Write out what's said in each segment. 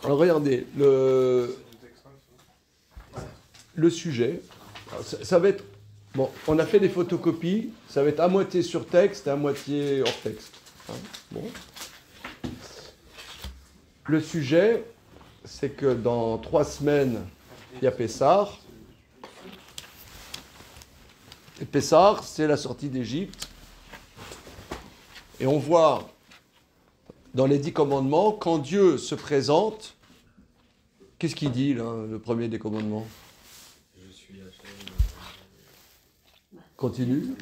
Alors regardez, le sujet, ça va être... Bon, on a fait des photocopies, ça va être à moitié sur texte et à moitié hors texte. Hein, bon. Le sujet, c'est que dans 3 semaines, il y a Pessah. Et Pessah, c'est la sortie d'Égypte. Et on voit dans les 10 commandements, quand Dieu se présente, qu'est-ce qu'il dit, là, le premier des commandements? Je suis Hachem. Continue.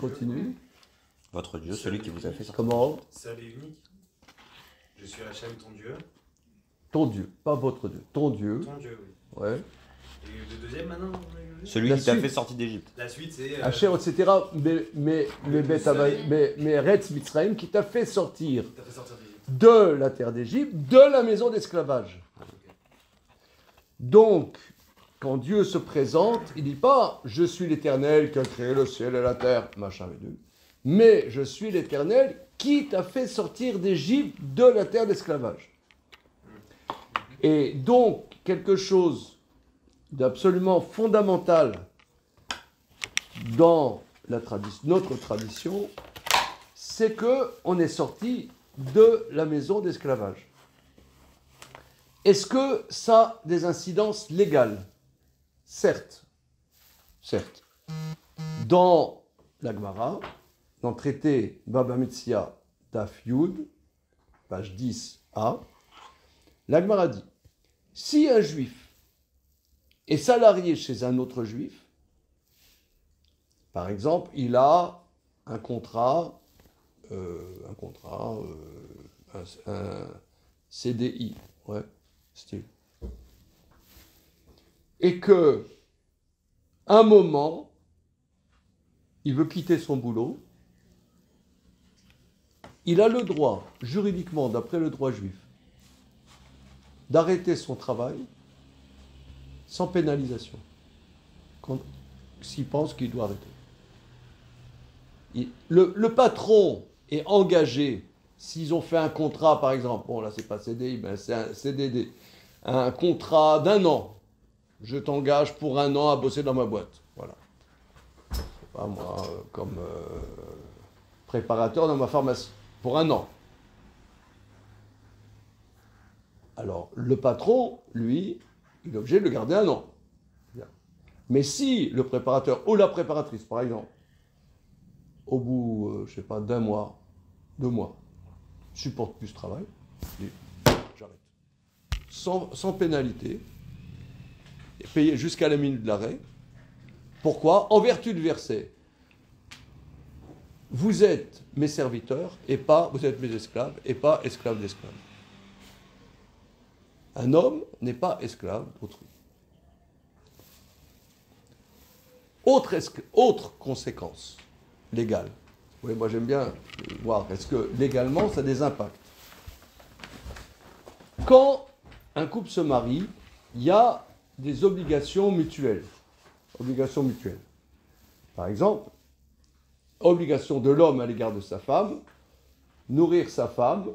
Votre Dieu, celui qui vous a fait sortir. Comment? Seul et unique. Je suis Hachem, ton Dieu. Ton Dieu, pas votre Dieu. Ton Dieu. Ton Dieu, oui. Ouais. Et le deuxième maintenant? Celui La qui t'a suite. fait sortir d'Égypte. La suite, c'est. Hachem, etc. Mais Retz Mitzrayim qui t'a fait sortir T'as fait sortir d'Égypte. de la terre d'Égypte, de la maison d'esclavage. Donc, quand Dieu se présente, il ne dit pas « Je suis l'Éternel qui a créé le ciel et la terre », machin et deux. Mais « Je suis l'Éternel qui t'a fait sortir d'Égypte de la terre d'esclavage ». Et donc, quelque chose d'absolument fondamental dans notre tradition, c'est qu'on est sorti de la maison d'esclavage. Est-ce que ça a des incidences légales? Certes. Dans la Gemara, dans le traité Baba Metzia Daf Yud, page 10a, la Gemara dit, si un juif est salarié chez un autre juif, par exemple, il a un contrat, un CDI, ouais, style. Et que, un moment, il veut quitter son boulot, il a le droit, juridiquement, d'après le droit juif, d'arrêter son travail sans pénalisation, s'il pense qu'il doit arrêter. Le patron est engagé, s'ils ont fait un contrat, par exemple, bon là c'est pas CDI, mais c'est un CDD, un contrat d'1 an. Je t'engage pour 1 an à bosser dans ma boîte. Voilà. Je sais pas moi, comme préparateur dans ma pharmacie, pour 1 an. Alors, le patron, lui, il est obligé de le garder 1 an. Bien. Mais si le préparateur ou la préparatrice, par exemple, au bout, je sais pas, d'1 mois, 2 mois, supporte plus ce travail, il dit, j'arrête. Sans pénalité, et payé jusqu'à la minute de l'arrêt. Pourquoi? En vertu du verset. Vous êtes mes serviteurs, et pas, vous êtes mes esclaves, et pas esclaves d'esclaves. Un homme n'est pas esclave d'autrui. Autre conséquence légale. Oui, moi j'aime bien voir, est-ce que légalement ça a des impacts? Quand un couple se marie, il y a des obligations mutuelles. Obligations mutuelles. Par exemple, obligation de l'homme à l'égard de sa femme, nourrir sa femme,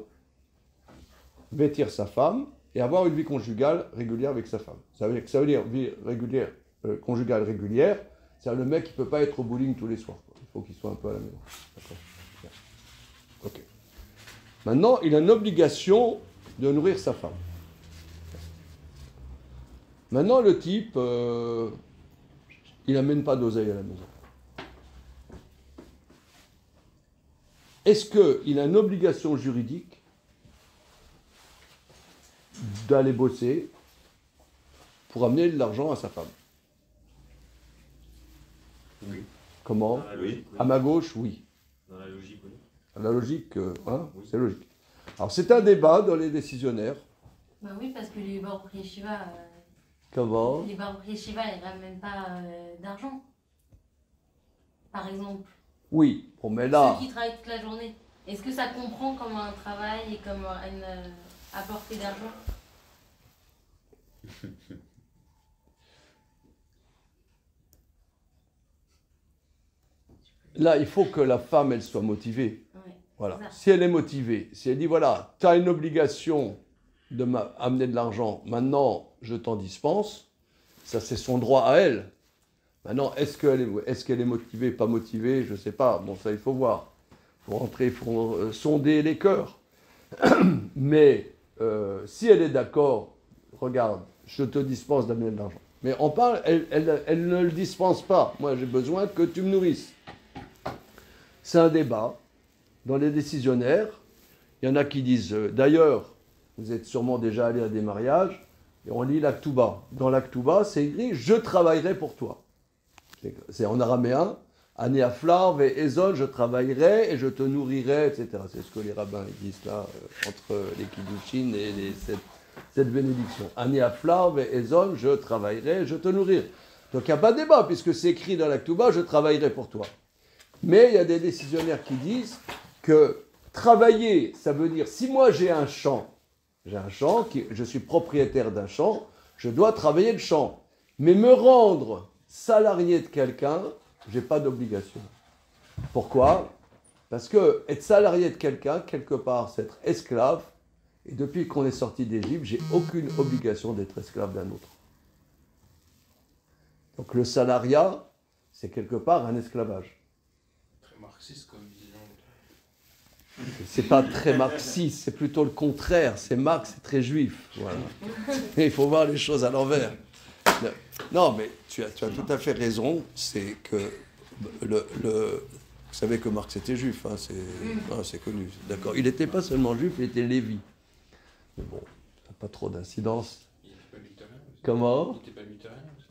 vêtir sa femme, et avoir une vie conjugale régulière avec sa femme. Ça veut dire vie régulière, conjugale régulière, c'est-à-dire le mec qui ne peut pas être au bowling tous les soirs. Quoi. Il faut qu'il soit un peu à la maison. D'accord. Bien. Ok. Maintenant, il a une obligation de nourrir sa femme. Maintenant, le type, il n'amène pas d'oseille à la maison. Est-ce qu'il a une obligation juridique d'aller bosser pour amener de l'argent à sa femme? Oui. Comment? Oui. À ma gauche, oui. Dans la logique, oui. À la logique, hein, Oui. c'est logique. Alors, c'est un débat dans les décisionnaires. Bah oui, parce que les Baruch Yeshiva, Comment? ils ramènent pas d'argent. Par exemple. Oui. Bon, mais là... Ceux qui travaillent toute la journée. Est-ce que ça comprend comme un travail et comme une apportée d'argent? Là, il faut que la femme, elle soit motivée. Ouais. Voilà. C'est ça. Si elle est motivée, si elle dit, voilà, tu as une obligation de m'amener de l'argent, maintenant je t'en dispense, ça c'est son droit à elle. Maintenant, est-ce qu'elle est motivée, pas motivée, je ne sais pas. Bon, ça il faut voir. Il faut rentrer, il faut sonder les cœurs. Mais si elle est d'accord, regarde, je te dispense d'amener de l'argent. Mais on parle, elle ne le dispense pas. Moi, j'ai besoin que tu me nourrisses. C'est un débat. Dans les décisionnaires, il y en a qui disent, d'ailleurs, vous êtes sûrement déjà allé à des mariages, et on lit l'Aktouba. Dans l'Aktouba, c'est écrit « Je travaillerai pour toi ». C'est en araméen, « Ani aflar ve ezol, je travaillerai et je te nourrirai », etc. C'est ce que les rabbins disent là, entre les kiddushin et cette bénédiction. « Ani aflar ve ezol, je travaillerai et je te nourrirai ». Donc il n'y a pas de débat, puisque c'est écrit dans l'Aktouba « Je travaillerai pour toi ». Mais il y a des décisionnaires qui disent que travailler, ça veut dire, si moi j'ai un champ, je suis propriétaire d'un champ, je dois travailler le champ. Mais me rendre salarié de quelqu'un, je n'ai pas d'obligation. Pourquoi ? Parce que être salarié de quelqu'un, quelque part, c'est être esclave. Et depuis qu'on est sorti d'Égypte, j'ai aucune obligation d'être esclave d'un autre. Donc le salariat, c'est quelque part un esclavage. Très marxiste comme vision. C'est pas très marxiste, c'est plutôt le contraire. C'est Marx, c'est très juif. Voilà. Et il faut voir les choses à l'envers. Non, mais tu as tout à fait raison. C'est que vous savez que Marx était juif, hein, c'est connu. D'accord. Il n'était pas seulement juif, il était lévi. Mais bon, ça n'a pas trop d'incidence. Il n'était pas luthérien aussi. Comment ? Il n'était pas luthérien aussi.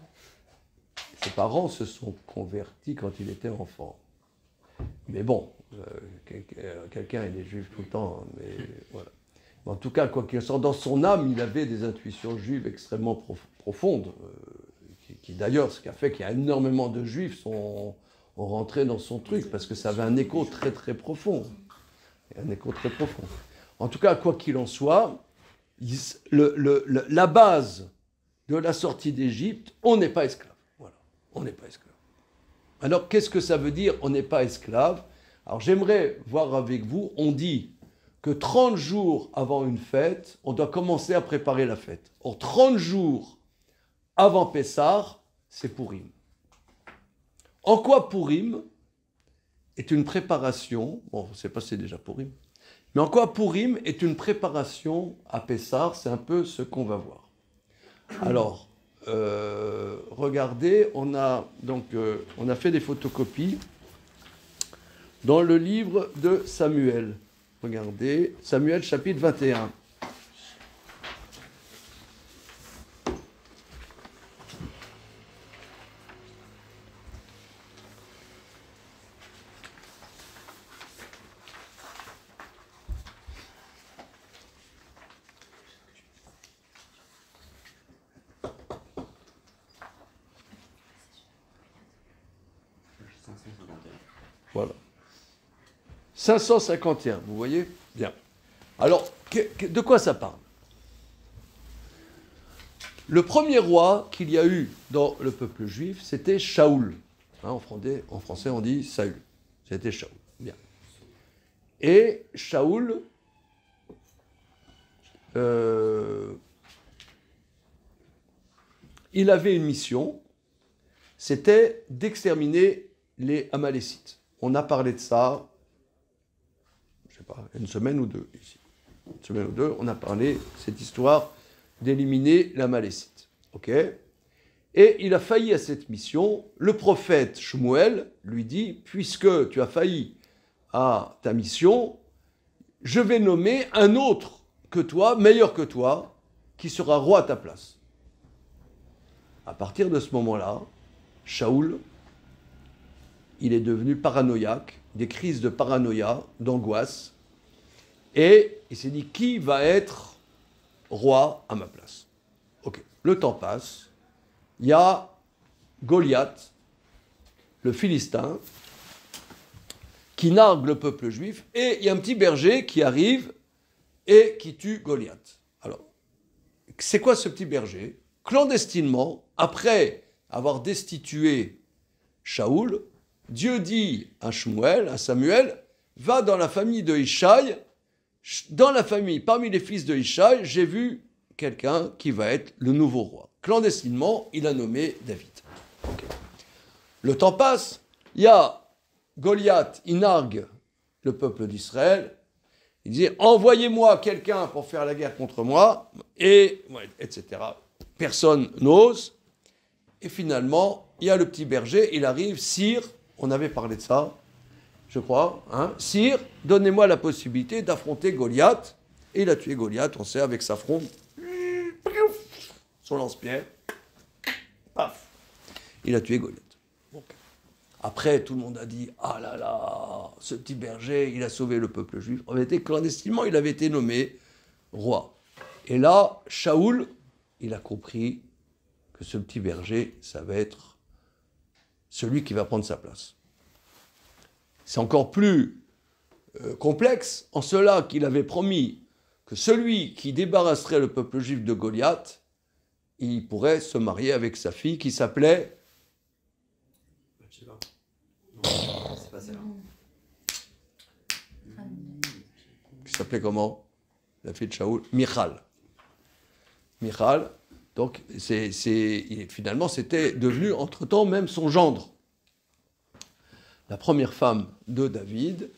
Ses parents se sont convertis quand il était enfant. Mais bon, quelqu'un il est juif tout le temps, mais voilà. En tout cas, quoi qu'il soit, dans son âme, il avait des intuitions juives extrêmement profondes, qui d'ailleurs, ce qui a fait qu'il y a énormément de juifs ont rentré dans son truc, parce que ça avait un écho très très profond. Un écho très profond. En tout cas, quoi qu'il en soit, la base de la sortie d'Égypte, on n'est pas esclave. Voilà, on n'est pas esclave. Alors, qu'est-ce que ça veut dire, on n'est pas esclave ? Alors, j'aimerais voir avec vous, on dit que 30 jours avant une fête, on doit commencer à préparer la fête. Or, 30 jours avant Pessah, c'est Pourim. En quoi Pourim est une préparation, bon, je ne sais pas si c'est déjà Pourim, mais en quoi Pourim est une préparation à Pessah, c'est un peu ce qu'on va voir. Alors, regardez, on a fait des photocopies dans le livre de Samuel. Regardez, Samuel chapitre 21. Voilà. 551, vous voyez ? Bien. Alors, de quoi ça parle ? Le premier roi qu'il y a eu dans le peuple juif, c'était Shaoul. Hein, en français, on dit Saül. C'était Shaoul. Bien. Et Shaoul, il avait une mission, c'était d'exterminer les Amalécites. On a parlé de ça, je ne sais pas, une semaine ou deux ici. Une semaine ou deux, on a parlé de cette histoire d'éliminer l'Amalécite. Ok ? Et il a failli à cette mission. Le prophète Shmuel lui dit, puisque tu as failli à ta mission, je vais nommer un autre que toi, meilleur que toi, qui sera roi à ta place. À partir de ce moment-là, Shaoul, il est devenu paranoïaque, des crises de paranoïa, d'angoisse, et il s'est dit, qui va être roi à ma place ? Ok, le temps passe, il y a Goliath, le Philistin, qui nargue le peuple juif, et il y a un petit berger qui arrive et qui tue Goliath. Alors, c'est quoi ce petit berger ? Clandestinement, après avoir destitué Shaoul, Dieu dit à Shmuel, à Samuel, va dans la famille de Ishaï, dans la famille, parmi les fils de Ishaï, j'ai vu quelqu'un qui va être le nouveau roi. Clandestinement, il a nommé David. Okay. Le temps passe, il y a Goliath, il nargue le peuple d'Israël, il dit « Envoyez-moi quelqu'un pour faire la guerre contre moi », et etc. Personne n'ose. Et finalement, il y a le petit berger, il arrive, sire, on avait parlé de ça, je crois, hein, sire, donnez-moi la possibilité d'affronter Goliath. Et il a tué Goliath, on sait, avec sa fronde, son lance-pierre, paf, il a tué Goliath. Bon. Après, tout le monde a dit, ah là là, ce petit berger, il a sauvé le peuple juif. En réalité, clandestinement, il avait été nommé roi. Et là, Shaoul, il a compris que ce petit berger, ça va être celui qui va prendre sa place. C'est encore plus complexe, en cela qu'il avait promis que celui qui débarrasserait le peuple juif de Goliath, il pourrait se marier avec sa fille qui s'appelait... C'est pas celle-là. Qui s'appelait comment? La fille de Shaoul? Michal. Michal, donc finalement c'était devenu entre-temps même son gendre. La première femme de David,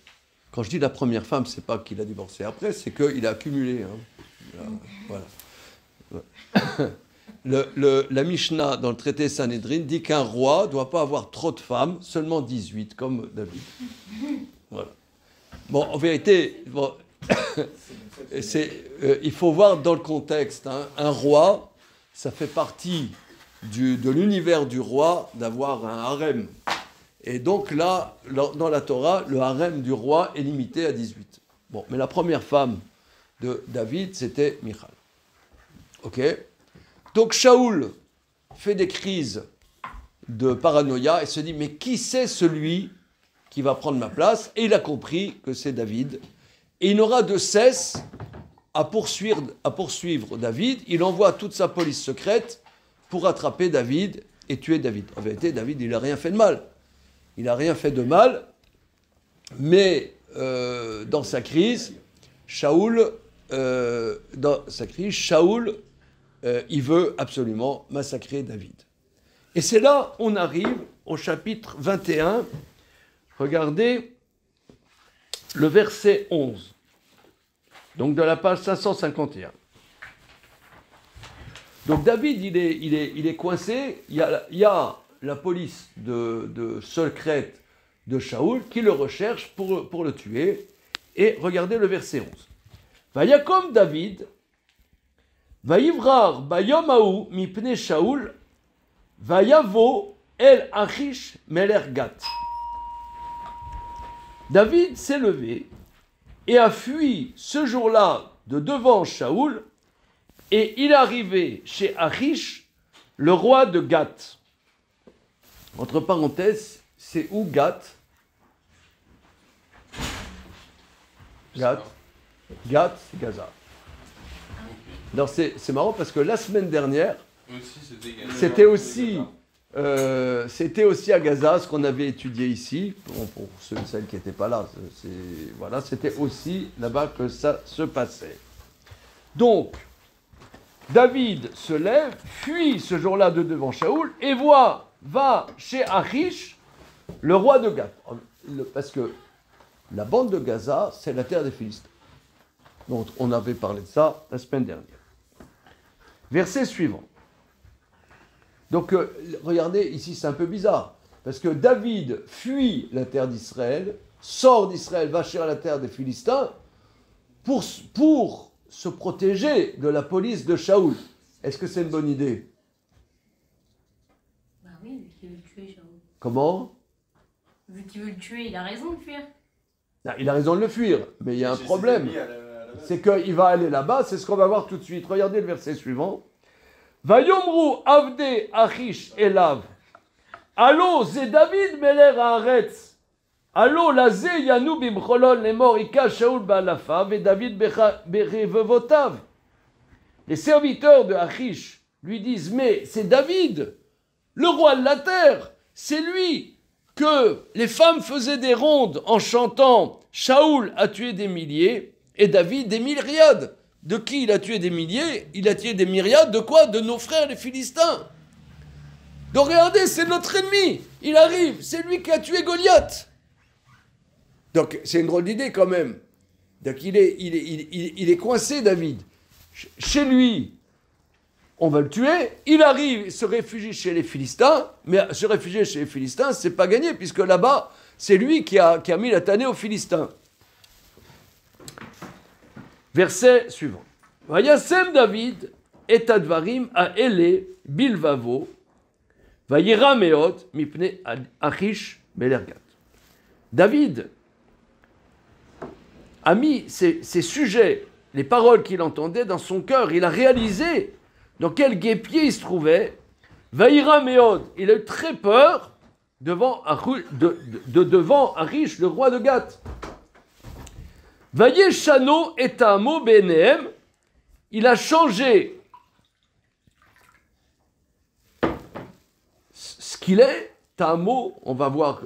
quand je dis la première femme, c'est pas qu'il a divorcé après, c'est qu'il a accumulé. Hein. Voilà. La Mishnah, dans le traité Sanhedrin, dit qu'un roi ne doit pas avoir trop de femmes, seulement 18, comme David. Voilà. Bon, en vérité, bon, il faut voir dans le contexte. Hein, un roi, ça fait partie de l'univers du roi d'avoir un harem. Et donc là, dans la Torah, le harem du roi est limité à 18. Bon, mais la première femme de David, c'était Michal. Ok? Donc Shaoul fait des crises de paranoïa et se dit, mais qui c'est celui qui va prendre ma place? Et il a compris que c'est David. Et il n'aura de cesse à poursuivre David. Il envoie toute sa police secrète pour attraper David et tuer David. En vérité, David, il n'a rien fait de mal. Il n'a rien fait de mal, mais dans sa crise, Shaoul, il veut absolument massacrer David. Et c'est là on arrive au chapitre 21. Regardez le verset 11, donc de la page 551. Donc David, il est coincé, il y a la police de secrète de Shaoul qui le recherche pour le tuer. Et regardez le verset 11. Vayakom David, Vayivrar bayom haou mipne Shaoul, Vayavo el Achish meler Gat. David s'est levé et a fui ce jour-là de devant Shaoul, et il est arrivé chez Achish, le roi de Gath. Entre parenthèses, c'est où Gath? Gath, c'est Gaza. Alors c'est marrant parce que la semaine dernière, c'était aussi à Gaza, ce qu'on avait étudié ici, pour ceux et celles qui n'étaient pas là, voilà, c'était aussi là-bas que ça se passait. Donc, David se lève, fuit ce jour-là de devant Shaoul, et va chez Achish, le roi de Gath. Parce que la bande de Gaza, c'est la terre des Philistins. Donc, on avait parlé de ça la semaine dernière. Verset suivant. Donc, regardez, ici, c'est un peu bizarre. Parce que David fuit la terre d'Israël, sort d'Israël, va chez la terre des Philistins, pour se protéger de la police de Shaoul. Est-ce que c'est une bonne idée? Bah oui, vu qu'il veut le tuer, Shaoul. Comment? Vu qu'il veut le tuer, il a raison de fuir. Non, il a raison de le fuir, mais il y a un problème. C'est qu'il va aller là-bas, c'est ce qu'on va voir tout de suite. Regardez le verset suivant. Vayomru avde Achish elav. Allo, c'est David meler haaretz. Allo, laze yanu bimcholol lemor ika Shaoul ba'alafav et David berevevotav. Les serviteurs de Achish lui disent, mais c'est David, le roi de la terre. C'est lui que les femmes faisaient des rondes en chantant « Shaoul a tué des milliers » et David des myriades. De qui il a tué des milliers? Il a tué des myriades de quoi? De nos frères les Philistins. Donc regardez, c'est notre ennemi. Il arrive, c'est lui qui a tué Goliath. Donc c'est une drôle d'idée quand même. Donc il est coincé, David. Chez lui, on va le tuer. Il arrive, il se réfugie chez les Philistins. Mais se réfugier chez les Philistins, c'est pas gagné, puisque là-bas, c'est lui qui a mis la tannée aux Philistins. Verset suivant. Vayasem David et advarim a ele bilvavo vayira meot mipne achish belergat. David a mis ces sujets, les paroles qu'il entendait dans son cœur. Il a réalisé dans quel guêpier il se trouvait. Vayira meot. Il a eu très peur devant Achish, le roi de Gath. Vayeshano et amo benehem, il a changé ce qu'il est. Ta'amo, on va voir,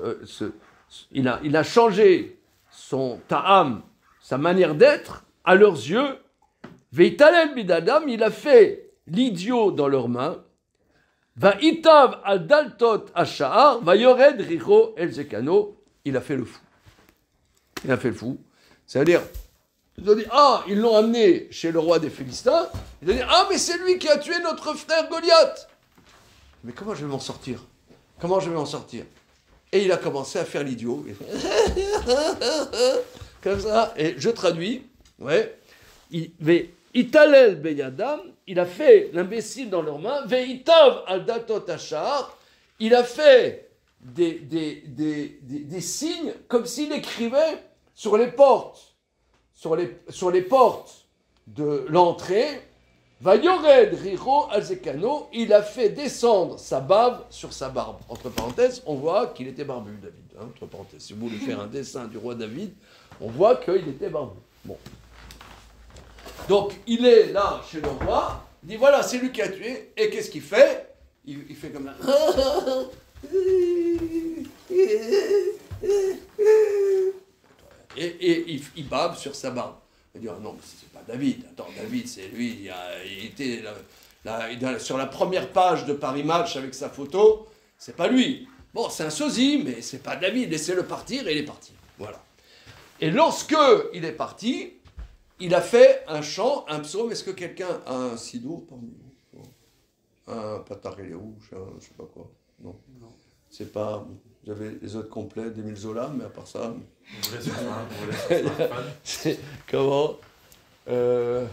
il a changé son ta'am, sa manière d'être, à leurs yeux. Veitalel bidadam, il a fait l'idiot dans leurs mains. Va itav al daltot asha'ar, va yored richo el zekano, il a fait le fou. Il a fait le fou. C'est-à-dire, ils ont dit, ils l'ont amené chez le roi des Philistins. Ils ont dit, mais c'est lui qui a tué notre frère Goliath. Mais comment je vais m'en sortir? Comment je vais m'en sortir? Et il a commencé à faire l'idiot. Comme ça. Et je traduis. Ouais. Italel beyadam, il a fait l'imbécile dans leurs mains. Veitav al datot ashar, il a fait des signes comme s'il écrivait sur les portes, sur les portes de l'entrée, va yored riro alzekano, il a fait descendre sa bave sur sa barbe. Entre parenthèses, on voit qu'il était barbu, David. Entre parenthèses, si vous voulez faire un dessin du roi David, on voit qu'il était barbu. Bon. Donc, il est là chez le roi, il dit voilà, c'est lui qui a tué, et qu'est-ce qu'il fait? Il fait comme ça. Et il bave sur sa barbe. Il dit non, mais c'est pas David. Attends, David, c'est lui. Il était sur la première page de Paris Match avec sa photo. C'est pas lui. Bon, c'est un sosie, mais c'est pas David. Laissez-le partir, et il est parti. Voilà. Et lorsque il est parti, il a fait un chant, un psaume. Est-ce que quelqu'un a un sidour parmi vous? Un pataré rouge, je sais pas quoi. Non. C'est pas. J'avais les autres complets d'Émile Zola, mais à part ça. C'est comment C'est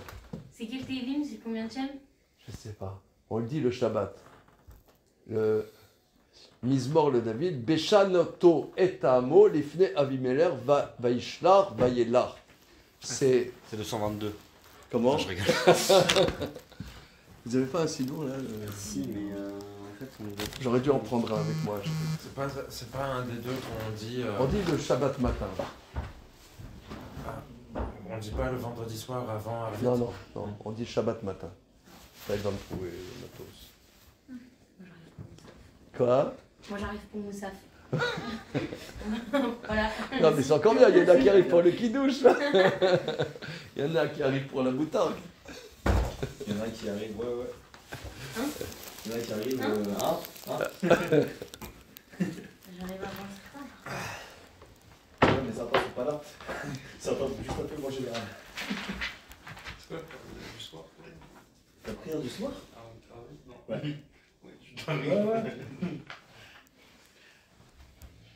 quel Télim? C'est combien de chaînes? Je sais pas. On le dit le Shabbat. Le Mizmor le David. Beshanoto etamo lifne avimeler vaishlar vayelar. C'est le 122. Comment? Non, je rigole. Vous avez pas un sinon là Si, mais en fait, j'aurais dû en prendre un avec moi. C'est pas un des deux qu'on dit. On dit le Shabbat matin. On dit pas le vendredi soir avant. Non, on dit Shabbat matin. Ça va me trouver le matos. Quoi? Moi j'arrive pour Moussaf. Voilà. Non mais c'est encore bien, il y en a qui arrivent pour le kidouche. Il y en a qui arrivent pour la boutarde. il y en a qui arrivent, ouais. Hein? Il y en a qui arrivent, J'arrive avant ça. Ouais, mais ça passe pas là. Ça passe juste un peu moins général. C'est quoi du soir? La prière du soir? Non. Ouais. Oui, tu dois Ouais.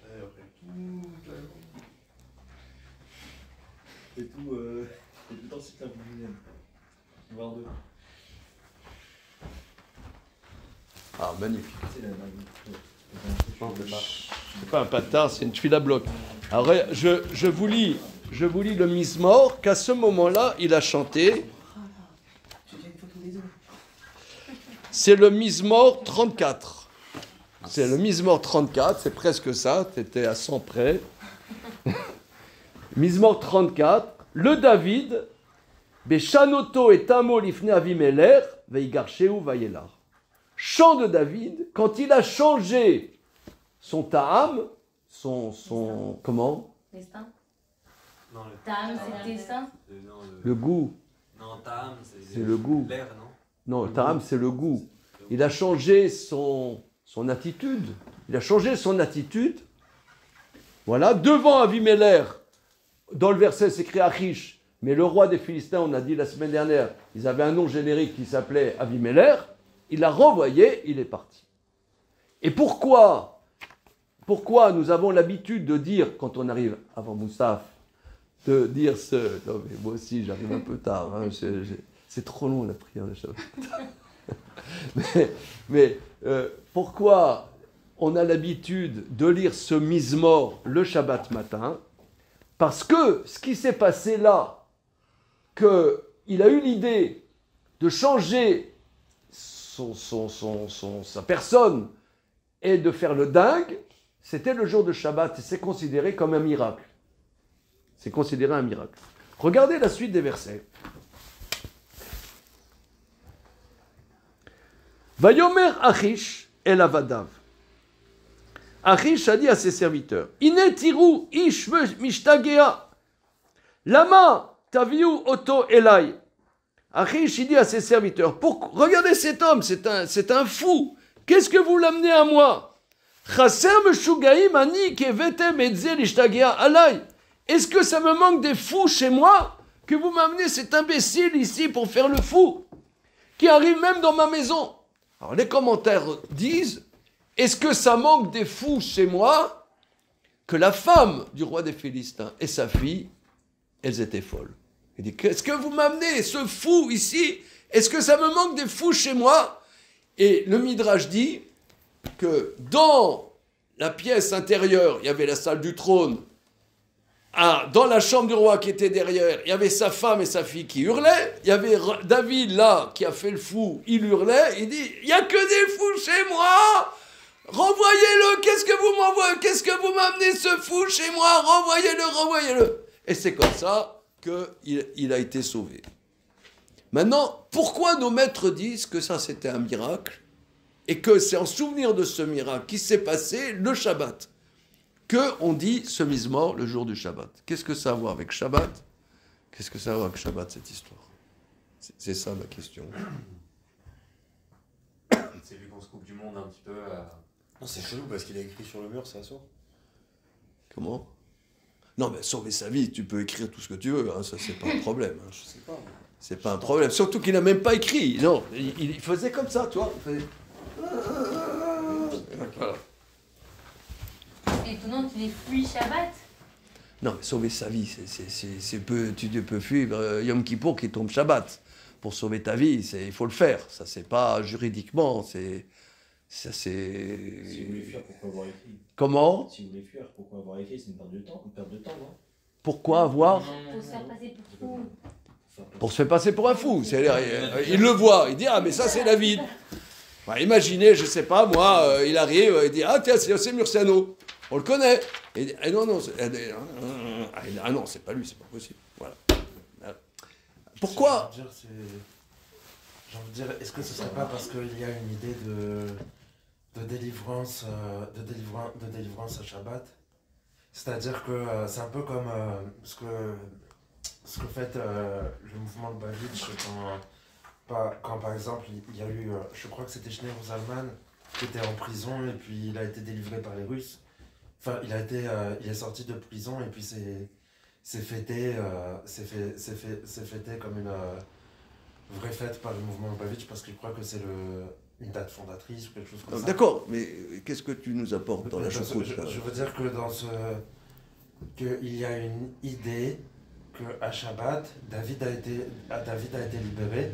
Et après toute la journée. Et tout le temps, c'est un peu voire deux. Ah, magnifique. C'est la C'est pas un patard, c'est une tuile à bloc. Alors, je vous lis le Mizmor qu'à ce moment-là, il a chanté. C'est le Mizmor 34. C'est le Mizmor 34, c'est presque ça, t'étais à 100 près. Mizmor 34, le David, Beshanoto et Tamo lifne avimeler, veigarsheu vayelar. Chant de David, quand il a changé son ta'am, son comment? Destin. Non, Tam, c'est le dessin. non, Le goût. Non, Tam, C'est le goût. L'air, non? Non, Ta'am, c'est le goût. Il a changé son attitude. Il a changé son attitude. Voilà, devant Avimelech, dans le verset, c'est écrit Achish, mais le roi des Philistins, on a dit la semaine dernière, ils avaient un nom générique qui s'appelait Avimelech. Il l'a renvoyé, il est parti. Et pourquoi nous avons l'habitude de dire, quand on arrive avant Moussaf, de dire ce... Non, mais moi aussi, j'arrive un peu tard. Hein, c'est trop long la prière de Shabbat. mais pourquoi on a l'habitude de lire ce Mizmor le Shabbat matin? Parce que ce qui s'est passé là, qu'il a eu l'idée de changer sa personne et de faire le dingue, c'était le jour de Shabbat et c'est considéré comme un miracle. C'est considéré un miracle. Regardez la suite des versets. Vayomer Achish el Avadav. Achish a dit à ses serviteurs, Inetiru ish mishtagea, lama taviu oto elai. Achish il dit à ses serviteurs, regardez cet homme, c'est un fou. Qu'est-ce que vous l'amenez à moi? Chaser meshugaim ani kevetem etze lishtagea alai. Est-ce que ça me manque des fous chez moi que vous m'amenez cet imbécile ici pour faire le fou qui arrive même dans ma maison? Alors les commentaires disent, est-ce que ça manque des fous chez moi que la femme du roi des Philistins et sa fille, elles étaient folles? Il dit, qu'est-ce que vous m'amenez ce fou ici? Est-ce que ça me manque des fous chez moi? Et le Midrash dit que dans la pièce intérieure, il y avait la salle du trône. Dans la chambre du roi qui était derrière, il y avait sa femme et sa fille qui hurlaient. Il y avait David là qui a fait le fou, il hurlait. Il dit, il n'y a que des fous chez moi. Renvoyez-le, qu'est-ce que vous m'envoyez? Qu'est-ce que vous m'amenez ce fou chez moi? Renvoyez-le. Et c'est comme ça qu'il a été sauvé. Maintenant, pourquoi nos maîtres disent que ça c'était un miracle et que c'est en souvenir de ce miracle qui s'est passé le Shabbat qu'on dit ce Mizmor le jour du Shabbat? Qu'est-ce que ça a à voir avec Shabbat? Qu'est-ce que ça a à voir avec Shabbat, cette histoire? C'est ça ma question. C'est vu qu'on se coupe du monde un petit peu. Non, c'est chelou parce qu'il a écrit sur le mur, c'est assaut. Comment? Non, mais sauver sa vie, tu peux écrire tout ce que tu veux, hein, ça c'est pas un problème. Hein. Je sais pas. C'est pas un problème. Surtout qu'il n'a même pas écrit. Non, il faisait comme ça, tu vois. Il faisait... Voilà. C'est étonnant qu'il ait fui Shabbat. Non, mais sauver sa vie, tu peux fuir Yom Kippour qui tombe Shabbat. Pour sauver ta vie, il faut le faire. Ça, c'est pas juridiquement, Si vous voulez fuir, pourquoi avoir écrit? Comment? Si vous voulez fuir, pourquoi avoir écrit? C'est une perte de temps, non? Pourquoi avoir? Pour se faire passer pour fou. Pour se faire passer pour un fou. Il le voit, il dit, ah, mais ça, c'est David. Bah, imaginez, je sais pas, moi, il arrive, il dit, ah, tiens, c'est Murciano. On le connaît. Et il dit, ah non, c'est pas lui, c'est pas possible. Voilà. Pourquoi? J'ai envie de dire, est-ce que ce serait pas parce qu'il y a une idée de délivrance à Shabbat? C'est-à-dire que c'est un peu comme ce que fait le mouvement de Bavitch quand par exemple il y a eu, je crois que c'était Shneimur Zalman qui était en prison et puis il a été délivré par les Russes. Enfin, il est sorti de prison et puis c'est fêté comme une vraie fête par le mouvement Lubavitch parce que je crois que c'est une date fondatrice ou quelque chose comme ça. D'accord, mais qu'est-ce que tu nous apportes dans la choucroute? Je veux dire que qu'il y a une idée qu'à Shabbat, David a été libéré.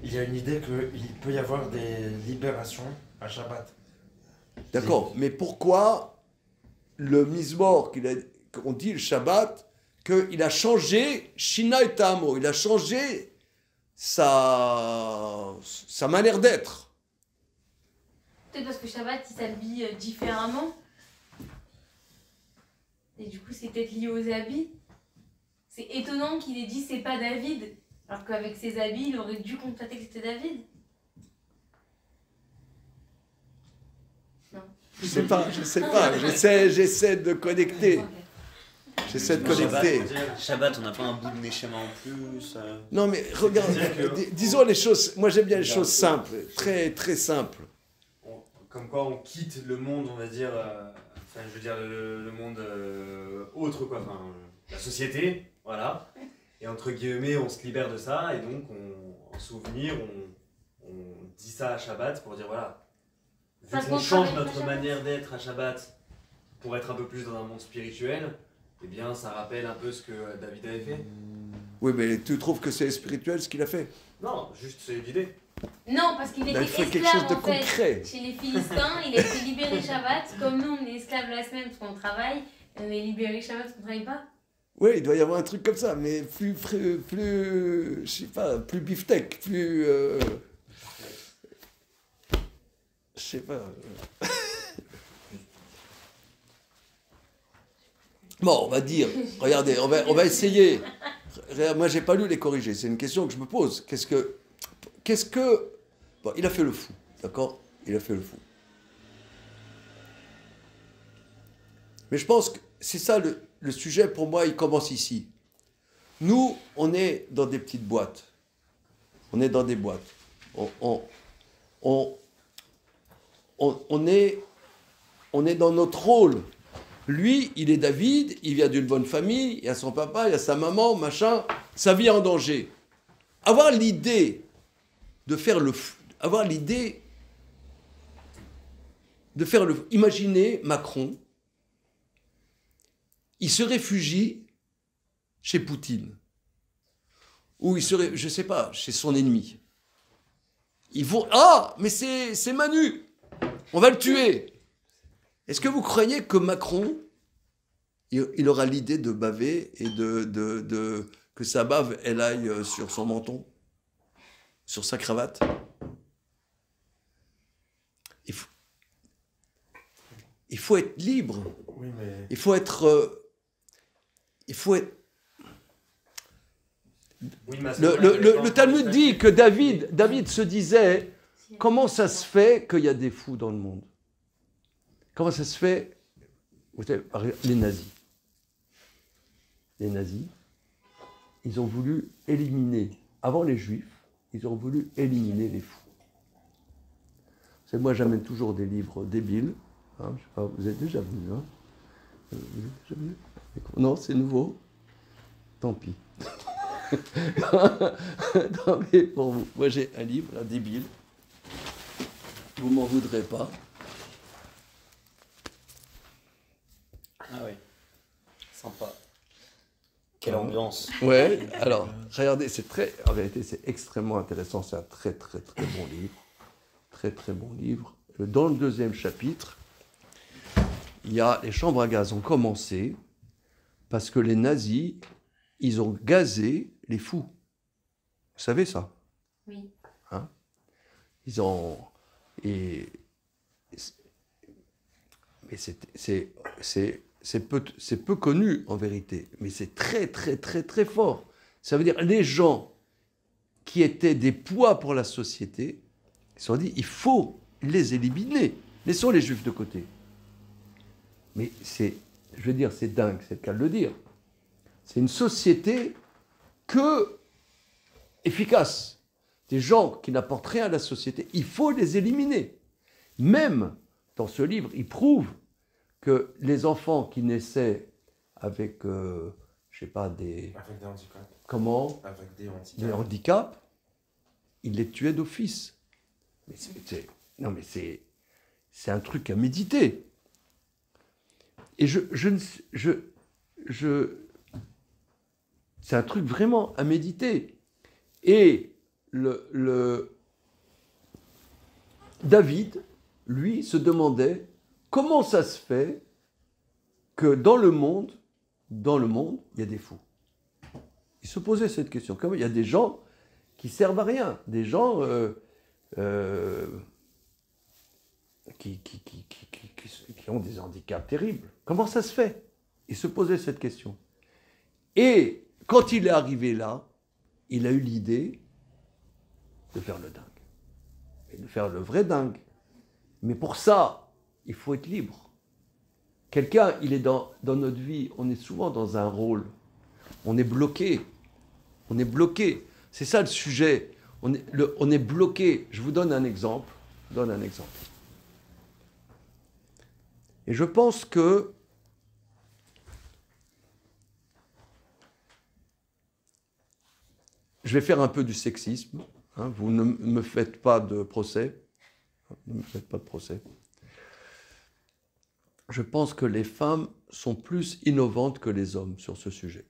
Il y a une idée qu'il peut y avoir des libérations à Shabbat. D'accord, mais pourquoi le Mizmor qu'on dit le Shabbat, qu'il a changé Shina et Tamo, il a changé sa manière d'être? Peut-être parce que Shabbat, il s'habille différemment. Et du coup, c'est peut-être lié aux habits. C'est étonnant qu'il ait dit c'est pas David, alors qu'avec ses habits, il aurait dû constater que c'était David. Non. Je sais pas, j'essaie de connecter. J'essaie de Shabbat, connecter. faut dire. Shabbat, on n'a pas un bout de Neshama en plus. Non, mais regarde, C'est-à-dire que- disons les choses. Moi, j'aime bien les choses simples, très, très simples. Comme quoi on quitte le monde, on va dire, enfin je veux dire le monde autre quoi, enfin la société, voilà. Et entre guillemets on se libère de ça et donc en souvenir on dit ça à Shabbat pour dire voilà, vu Ça qu'on contrarie change avec notre le Shabbat. manière d'être à Shabbat pour être un peu plus dans un monde spirituel, eh bien ça rappelle un peu ce que David avait fait. Oui, mais tu trouves que c'est spirituel ce qu'il a fait? Non, juste c'est l'idée. Non, parce qu'il était Il faut quelque esclave chose de en fait. concret. Chez les Philistins, il a été libéré Shabbat. Comme nous, on est esclaves la semaine parce qu'on travaille. Et on est libéré Shabbat parce qu'on travaille pas. Oui, il doit y avoir un truc comme ça, mais plus je sais pas, plus beefsteak, plus... je sais pas. Bon, on va dire, regardez, on va essayer. Regarde, moi, j'ai pas lu les corrigés, c'est une question que je me pose. Qu'est-ce que... Bon, il a fait le fou, d'accord? Il a fait le fou. Mais je pense que c'est ça le sujet, pour moi, il commence ici. Nous, on est dans des petites boîtes. On est dans des boîtes. On est dans notre rôle. Lui, il est David, il vient d'une bonne famille, il y a son papa, il y a sa maman, machin, sa vie est en danger. Avoir l'idée de faire le fou, avoir l'idée de faire le fou. Imaginez Macron, il se réfugie chez Poutine, ou il serait, je sais pas, chez son ennemi. Ils vont, ah, mais c'est Manu, on va le tuer. Est-ce que vous croyez que Macron, il aura l'idée de baver et que sa bave, elle aille sur son menton, sur sa cravate? Il faut être libre. Oui, mais Il faut être... Oui, mais à ce Le Talmud dit que David se disait, comment ça se fait qu'il y a des fous dans le monde? Comment ça se fait? Vous savez, les nazis. Les nazis, ils ont voulu éliminer, avant les juifs, ils ont voulu éliminer les fous. Vous savez, moi j'amène toujours des livres débiles. Hein, je sais pas, vous êtes déjà venus, hein? Vous êtes déjà venus? Non, c'est nouveau. Tant pis. Non, mais pour vous, moi j'ai un livre, un débile. Vous m'en voudrez pas. Ah oui. Sympa. Quelle ambiance. Ouais, alors, regardez, en vérité, c'est extrêmement intéressant. C'est un très, très, très bon livre. Très, très bon livre. Dans le deuxième chapitre, il y a les chambres à gaz ont commencé parce que les nazis, ils ont gazé les fous. Vous savez ça? Oui. Hein? Ils ont... Mais c'est peu connu en vérité, mais c'est très très très très fort. Ça veut dire les gens qui étaient des poids pour la société, ils se sont dit il faut les éliminer. Laissons les juifs de côté. Mais c'est, je veux dire, c'est dingue, c'est le cas de le dire. C'est une société efficace. Des gens qui n'apportent rien à la société, il faut les éliminer. Même dans ce livre, il prouve que les enfants qui naissaient avec, je sais pas, avec des handicaps. Comment? Avec des handicaps. Des handicaps, il les tuait d'office. Mais non, mais c'est un truc à méditer. Et c'est un truc vraiment à méditer. Et David, lui, se demandait comment ça se fait que dans le monde, il y a des fous. Il se posait cette question. Comment il y a des gens qui servent à rien, des gens qui ont des handicaps terribles. Comment ça se fait? Il se posait cette question. Et quand il est arrivé là, il a eu l'idée de faire le dingue. Et de faire le vrai dingue. Mais pour ça, il faut être libre. Quelqu'un, il est dans notre vie, on est souvent dans un rôle. On est bloqué. On est bloqué. C'est ça le sujet. On est bloqué. Je vous donne un exemple. Et je pense que je vais faire un peu du sexisme. Hein, vous ne me faites pas de procès. Ne me faites pas de procès. Je pense que les femmes sont plus innovantes que les hommes sur ce sujet.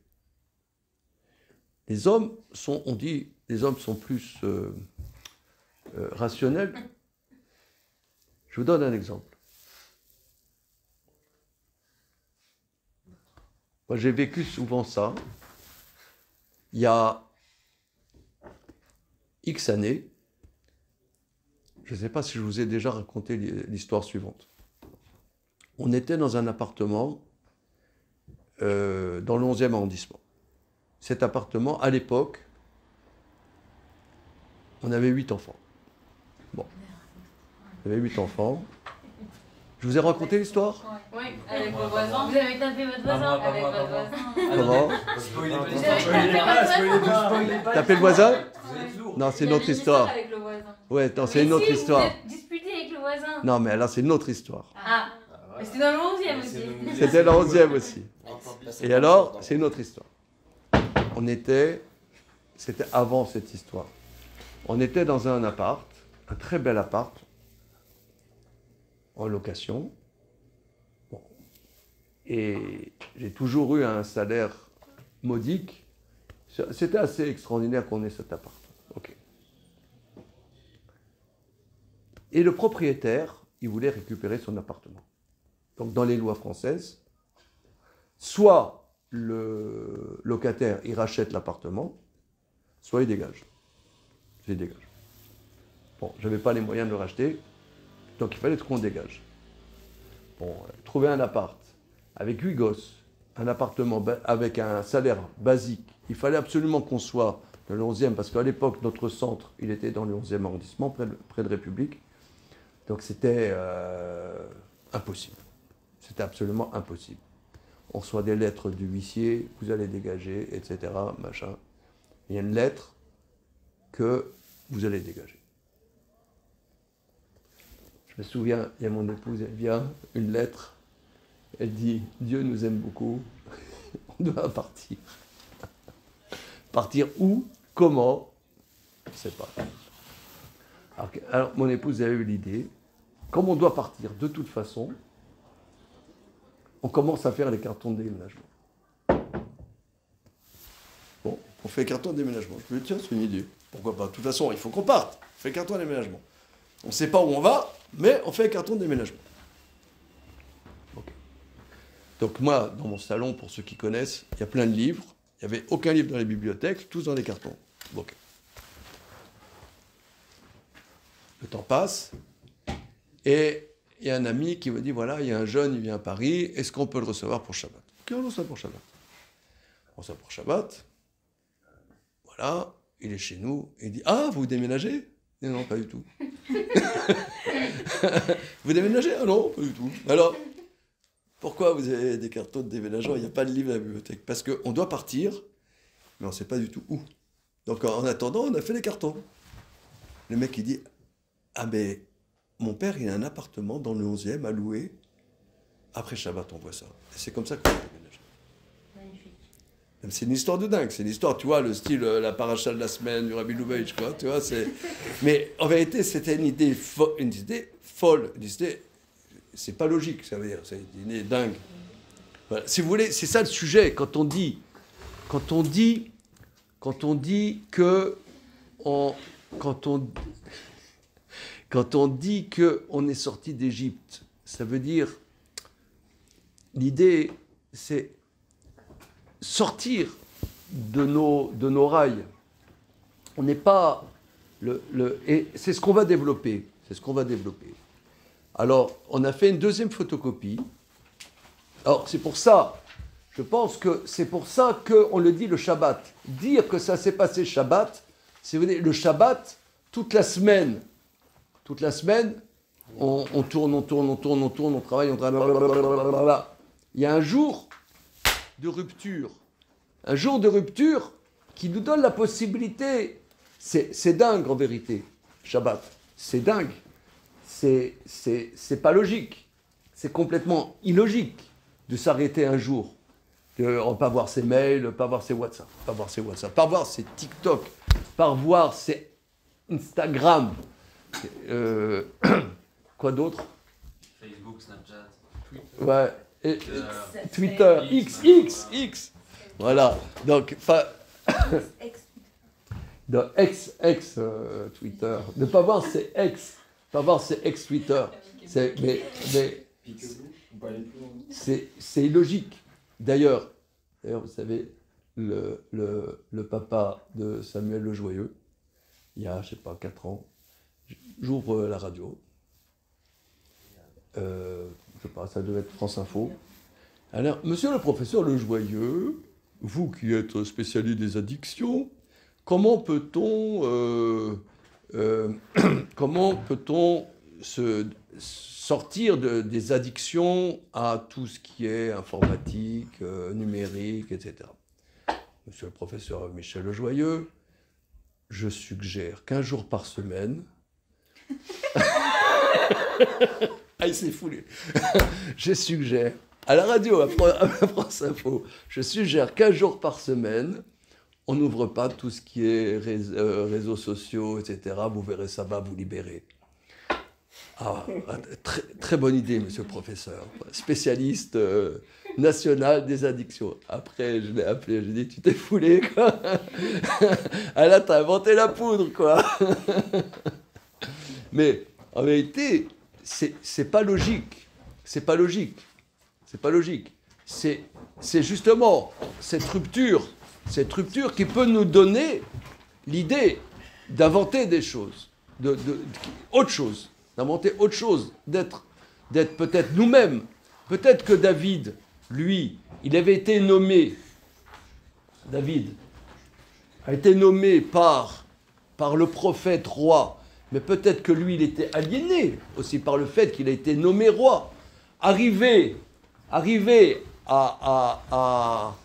Les hommes sont, on dit, les hommes sont plus rationnels. Je vous donne un exemple. Moi, j'ai vécu souvent ça. Il y a X années, je ne sais pas si je vous ai déjà raconté l'histoire suivante. On était dans un appartement dans le 11e arrondissement. Cet appartement, à l'époque, on avait 8 enfants. Bon, on avait 8 enfants. Je vous ai raconté l'histoire? Oui, avec vos voisins. Vous avez tapé votre voisin avec votre voisin. Comment? Spoilez pas Vous l'histoire. avez tapé votre voisin. Tapez le voisin? Vous êtes lourd. Non, c'est Vous une autre avez histoire. avec le voisin. Ouais, non, c'est Mais une autre si, histoire. Vous êtes disputé avec le voisin. Non, mais là, c'est une autre histoire. Ah, mais c'était dans le 11e aussi. C'était le 11e aussi. Et alors, c'est une autre histoire. C'était avant cette histoire. On était dans un appart, un très bel appart, en location. Bon. Et j'ai toujours eu un salaire modique. C'était assez extraordinaire qu'on ait cet appart. Ok. Et le propriétaire, il voulait récupérer son appartement. Donc dans les lois françaises, soit le locataire, il rachète l'appartement, soit il dégage. Il dégage. Bon, je n'avais pas les moyens de le racheter, donc il fallait qu'on dégage. Bon, trouver un appart avec 8 gosses, un appartement avec un salaire basique, il fallait absolument qu'on soit dans le 11e, parce qu'à l'époque, notre centre, il était dans le 11e arrondissement, près de République. Donc c'était impossible. C'était absolument impossible. On reçoit des lettres du huissier, vous allez dégager, etc. Machin. Il y a une lettre que vous allez dégager. Je me souviens, il y a mon épouse, elle vient, une lettre, elle dit « Dieu nous aime beaucoup, on doit partir. » Partir où? Comment? Je ne sais pas. Alors, mon épouse avait eu l'idée, comme on doit partir de toute façon, on commence à faire les cartons de déménagement. Bon, on fait carton de déménagement. Je me dis, tiens, c'est une idée. Pourquoi pas? De toute façon, il faut qu'on parte. On fait carton de déménagement. On ne sait pas où on va, mais on fait carton de déménagement. Okay. Donc moi, dans mon salon, pour ceux qui connaissent, il y a plein de livres. Il n'y avait aucun livre dans les bibliothèques, tous dans les cartons. Okay. Le temps passe, et il y a un ami qui me dit, voilà, il y a un jeune, il vient à Paris, est-ce qu'on peut le recevoir pour Shabbat? Ok, on le reçoit pour Shabbat. On reçoit pour Shabbat, voilà, il est chez nous, il dit, ah, vous déménagez? Non, non, pas du tout. Vous déménagez? Ah non, pas du tout. Alors, pourquoi vous avez des cartons de déménagement? Il n'y a pas de livre à la bibliothèque. Parce qu'on doit partir, mais on ne sait pas du tout où. Donc en attendant, on a fait les cartons. Le mec, il dit, ah ben, mon père, il a un appartement dans le 11e à louer. Après Shabbat, on voit ça. Et c'est comme ça qu'on a déménagé. Magnifique. C'est une histoire de dingue. C'est une histoire, tu vois, le style la paracha de la semaine du Rabbi Lubavitch, quoi. Tu vois, c'est... Mais en vérité, c'était une idée folle. Une idée, c'est pas logique, ça veut dire. C'est une idée dingue. Voilà. Si vous voulez, c'est ça le sujet. Quand on dit que quand on dit qu'on est sorti d'Égypte, ça veut dire, l'idée, c'est sortir de nos rails. On n'est pas et c'est ce qu'on va développer. C'est ce qu'on va développer. Alors, on a fait une deuxième photocopie. Alors, c'est pour ça, je pense que c'est pour ça qu'on le dit le Shabbat. Dire que ça s'est passé Shabbat, c'est le Shabbat, toute la semaine, on tourne, on travaille, blablabla. il y a un jour de rupture. Un jour de rupture qui nous donne la possibilité. C'est dingue en vérité, Shabbat. C'est dingue. C'est pas logique. C'est complètement illogique de s'arrêter un jour. De ne pas voir ses mails, pas voir ses WhatsApp, pas voir ses TikTok, pas voir ses Instagram. Quoi d'autre? Facebook, Snapchat, Ouais. Et, Twitter. Twitter, X. Voilà. Donc, Twitter. Ne pas voir ses ex Twitter. Mais c'est illogique. D'ailleurs, vous savez, le papa de Samuel Le Joyeux, il y a, je sais pas, 4 ans, j'ouvre la radio. Je sais pas, ça devait être France Info. Alors, monsieur le professeur Le Joyeux, vous qui êtes spécialiste des addictions, comment peut-on se sortir des addictions à tout ce qui est informatique, numérique, etc. Monsieur le professeur Michel Le Joyeux, je suggère qu'un jour par semaine... Ah, il s'est foulé. Je suggère, à la radio, à France Info, je suggère qu'un jour par semaine, on n'ouvre pas tout ce qui est réseaux sociaux, etc. Vous verrez, ça va vous libérer. Ah, très, très bonne idée, monsieur le professeur. Spécialiste national des addictions. Après, je l'ai appelé, je lui ai dit, tu t'es foulé, quoi. Ah là, t'as inventé la poudre, quoi. Mais, en vérité, c'est pas logique. C'est pas logique. C'est pas logique. C'est justement cette rupture qui peut nous donner l'idée d'inventer des choses, autre chose, d'inventer autre chose, d'être peut-être nous-mêmes. Peut-être que David, lui, il avait été nommé, David a été nommé par le prophète roi, mais peut-être que lui, il était aliéné aussi par le fait qu'il a été nommé roi. Arrivé à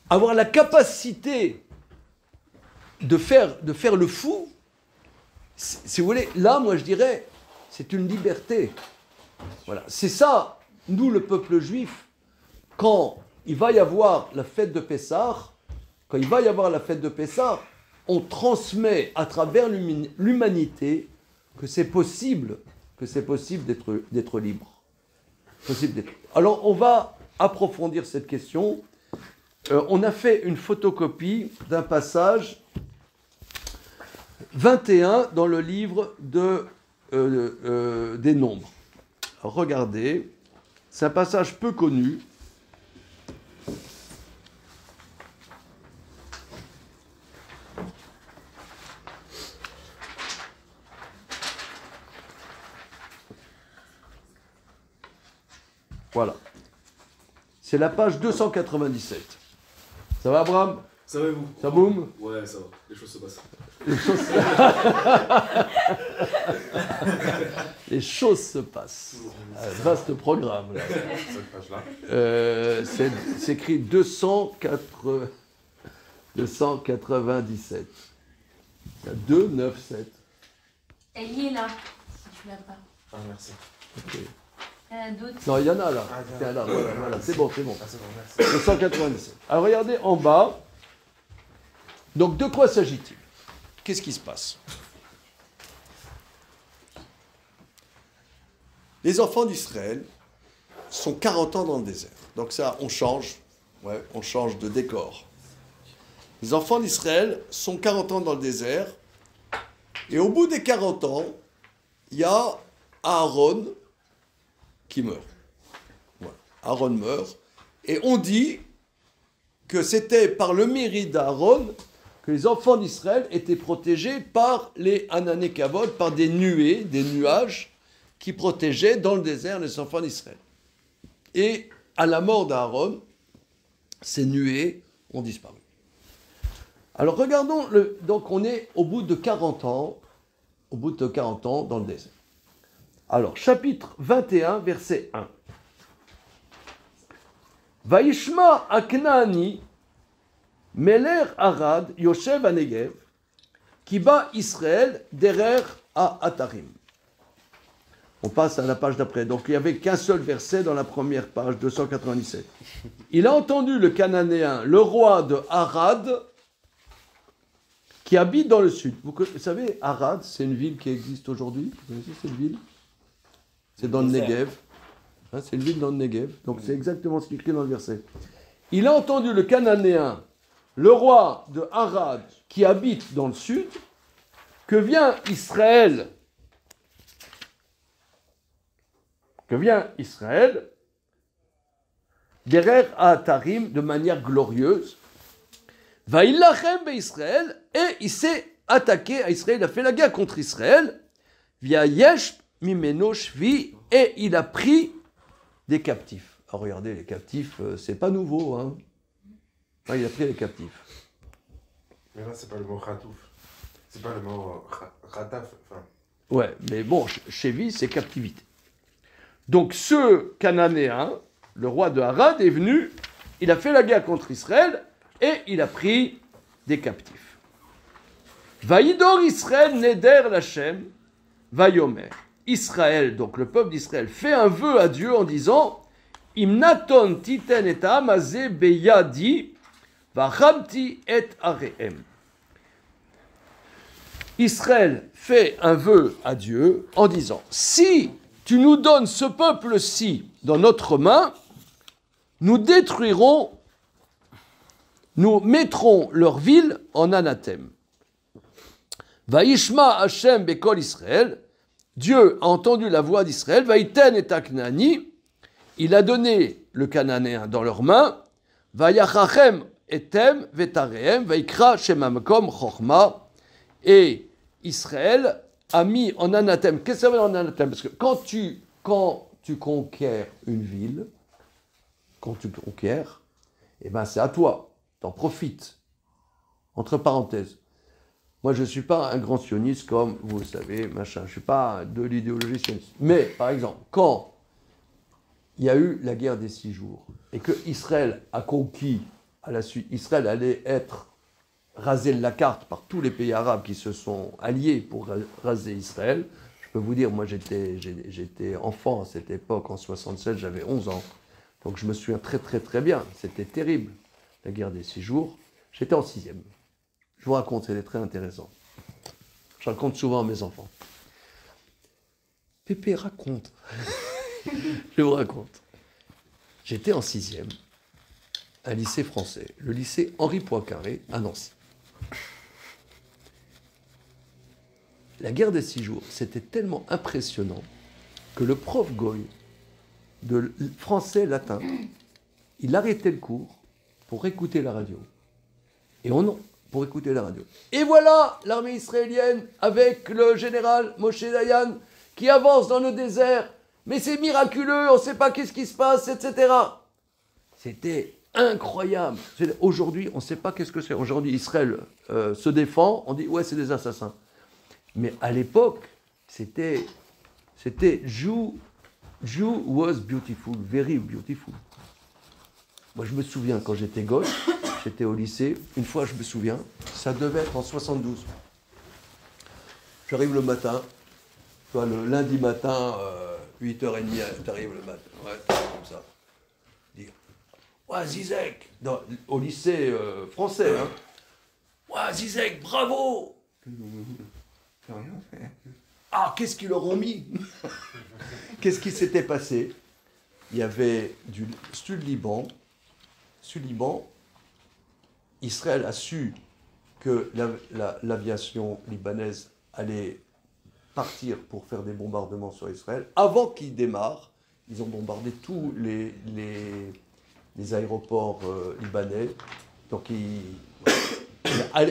avoir la capacité de faire le fou, si vous voulez, là, moi je dirais, c'est une liberté. Voilà, c'est ça, nous, le peuple juif, quand il va y avoir la fête de Pessah, on transmet à travers l'humanité que c'est possible d'être libre. Alors, on va approfondir cette question. On a fait une photocopie d'un passage 21 dans le livre des Nombres. Alors, regardez, c'est un passage peu connu. Voilà. C'est la page 297. Ça va, Abraham? Ça va et vous? Ça boum? Ouais, ça va. Les choses se passent. Les choses se passent. Vaste programme. Là. Cette page-là. C'est écrit 297. Il y a 2, 9, 7. Elle y est là, si tu l'as pas. Ah, merci. Okay. Il y en a d'autres. Non, il y en a là. Ah, Il y en a là. Voilà. C'est bon. Ah, c'est bon, merci. 297. Alors regardez en bas. Donc de quoi s'agit-il? Qu'est-ce qui se passe? Les enfants d'Israël sont 40 ans dans le désert. Donc ça, on change de décor. Les enfants d'Israël sont 40 ans dans le désert. Et au bout des 40 ans, il y a Aaron qui meurt. Voilà. Aaron meurt. Et on dit que c'était par le mérite d'Aaron que les enfants d'Israël étaient protégés par les Ananekavod, par des nuées, des nuages qui protégeaient dans le désert les enfants d'Israël. Et à la mort d'Aaron, ces nuées ont disparu. Alors regardons, donc on est au bout de 40 ans dans le désert. Alors chapitre 21, verset 1. Vaishma Aknani, Meler Arad, Yoshev Anegev, Kiba Israël, Derer à Atarim. On passe à la page d'après. Donc il n'y avait qu'un seul verset dans la première page, 297. Il a entendu le Cananéen, le roi de Arad, qui habite dans le sud. Vous savez, Arad, c'est une ville qui existe aujourd'hui. Vous connaissez cette ville? C'est dans le Negev. Hein, c'est une ville dans le Negev. Donc c'est exactement ce qui est écrit dans le verset. Il a entendu le Cananéen, le roi de Arad, qui habite dans le sud, que vient Israël, derrière Atarim, de manière glorieuse. Va illachem Israël, et il s'est attaqué à Israël, il a fait la guerre contre Israël, via Yesh Mimeno Shvi, et il a pris des captifs. Alors regardez, les captifs, c'est pas nouveau, hein. Enfin, il a pris les captifs. Mais là, c'est pas le mot khatouf. C'est pas le mot khataf. Enfin. Ouais, mais bon, Shvi, c'est captivité. Donc ce Cananéen, le roi de Harad, est venu, il a fait la guerre contre Israël, et il a pris des captifs. Vaïdor Israël neder l'Hachem, vayomer. Israël, donc le peuple d'Israël, fait un vœu à Dieu en disant Imnaton titen et amazé beyadi, vachamti et arehem. Israël fait un vœu à Dieu en disant si tu nous donnes ce peuple-ci dans notre main, nous détruirons, nous mettrons leur ville en anathème. Vaishma Hashem bekol Israël, Dieu a entendu la voix d'Israël, Vaïten et Aknani, il a donné le Cananéen dans leurs mains, Vayachachem etem vetarehem, Vaikra shemamakom chorma, et Israël a mis en anathème. Qu'est-ce que ça veut dire en anathème? Parce que quand tu conquiers une ville, eh ben c'est à toi, t'en profites. Entre parenthèses. Moi, je ne suis pas un grand sioniste comme vous le savez, machin. Je ne suis pas de l'idéologie sioniste. Mais, par exemple, quand il y a eu la guerre des 6 jours et que Israël a conquis, à la suite, Israël allait être rasé de la carte par tous les pays arabes qui se sont alliés pour raser Israël. Je peux vous dire, moi j'étais enfant à cette époque, en 67, j'avais 11 ans. Donc je me souviens très très très bien, c'était terrible, la guerre des 6 jours. J'étais en 6e. Je vous raconte, c'était très intéressant. Je raconte souvent à mes enfants. Pépé, raconte. Je vous raconte. J'étais en 6e, un lycée français, le lycée Henri Poincaré à Nancy. La guerre des 6 jours, c'était tellement impressionnant que le prof Goy de français-latin, il arrêtait le cours pour écouter la radio. Et pour écouter la radio. Et voilà l'armée israélienne avec le général Moshe Dayan qui avance dans le désert. Mais c'est miraculeux, on ne sait pas qu'est-ce qui se passe, etc. C'était incroyable. Aujourd'hui, on ne sait pas qu'est-ce que c'est. Aujourd'hui, Israël se défend, on dit, ouais, c'est des assassins. Mais à l'époque, c'était Jew was beautiful, very beautiful. Moi, je me souviens, quand j'étais gosse, j'étais au lycée, une fois, je me souviens, ça devait être en 72. J'arrive le matin, tu vois, le lundi matin, 8h30, t'arrives le matin, ouais, comme ça. Dire, ouais, Zizek, au lycée français, hein. Ouais, Zizek, bravo. Rien fait. Ah, qu'est-ce qu'ils leur ont mis? Qu'est-ce qui s'était passé? Il y avait du Sud-Liban, Israël a su que l'aviation libanaise allait partir pour faire des bombardements sur Israël. Avant qu'ils démarrent, ils ont bombardé tous les aéroports libanais. Donc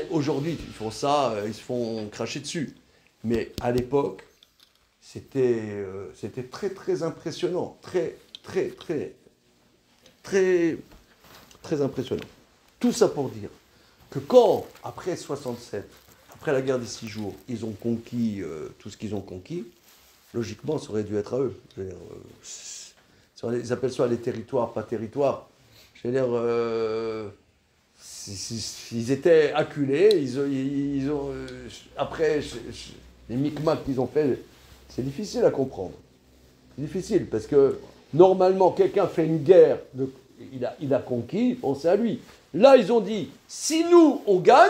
aujourd'hui, ils font ça, ils se font cracher dessus. Mais à l'époque, c'était très très impressionnant, très impressionnant. Tout ça pour dire que quand, après 67, après la guerre des 6 jours, ils ont conquis tout ce qu'ils ont conquis, logiquement, ça aurait dû être à eux. Ils appellent ça les territoires, pas territoires. je veux dire, ils étaient acculés, après, les micmacs qu'ils ont fait, c'est difficile à comprendre. C'est difficile, parce que normalement, quelqu'un fait une guerre, il a conquis, pensez à lui. Là, ils ont dit, si nous, on gagne,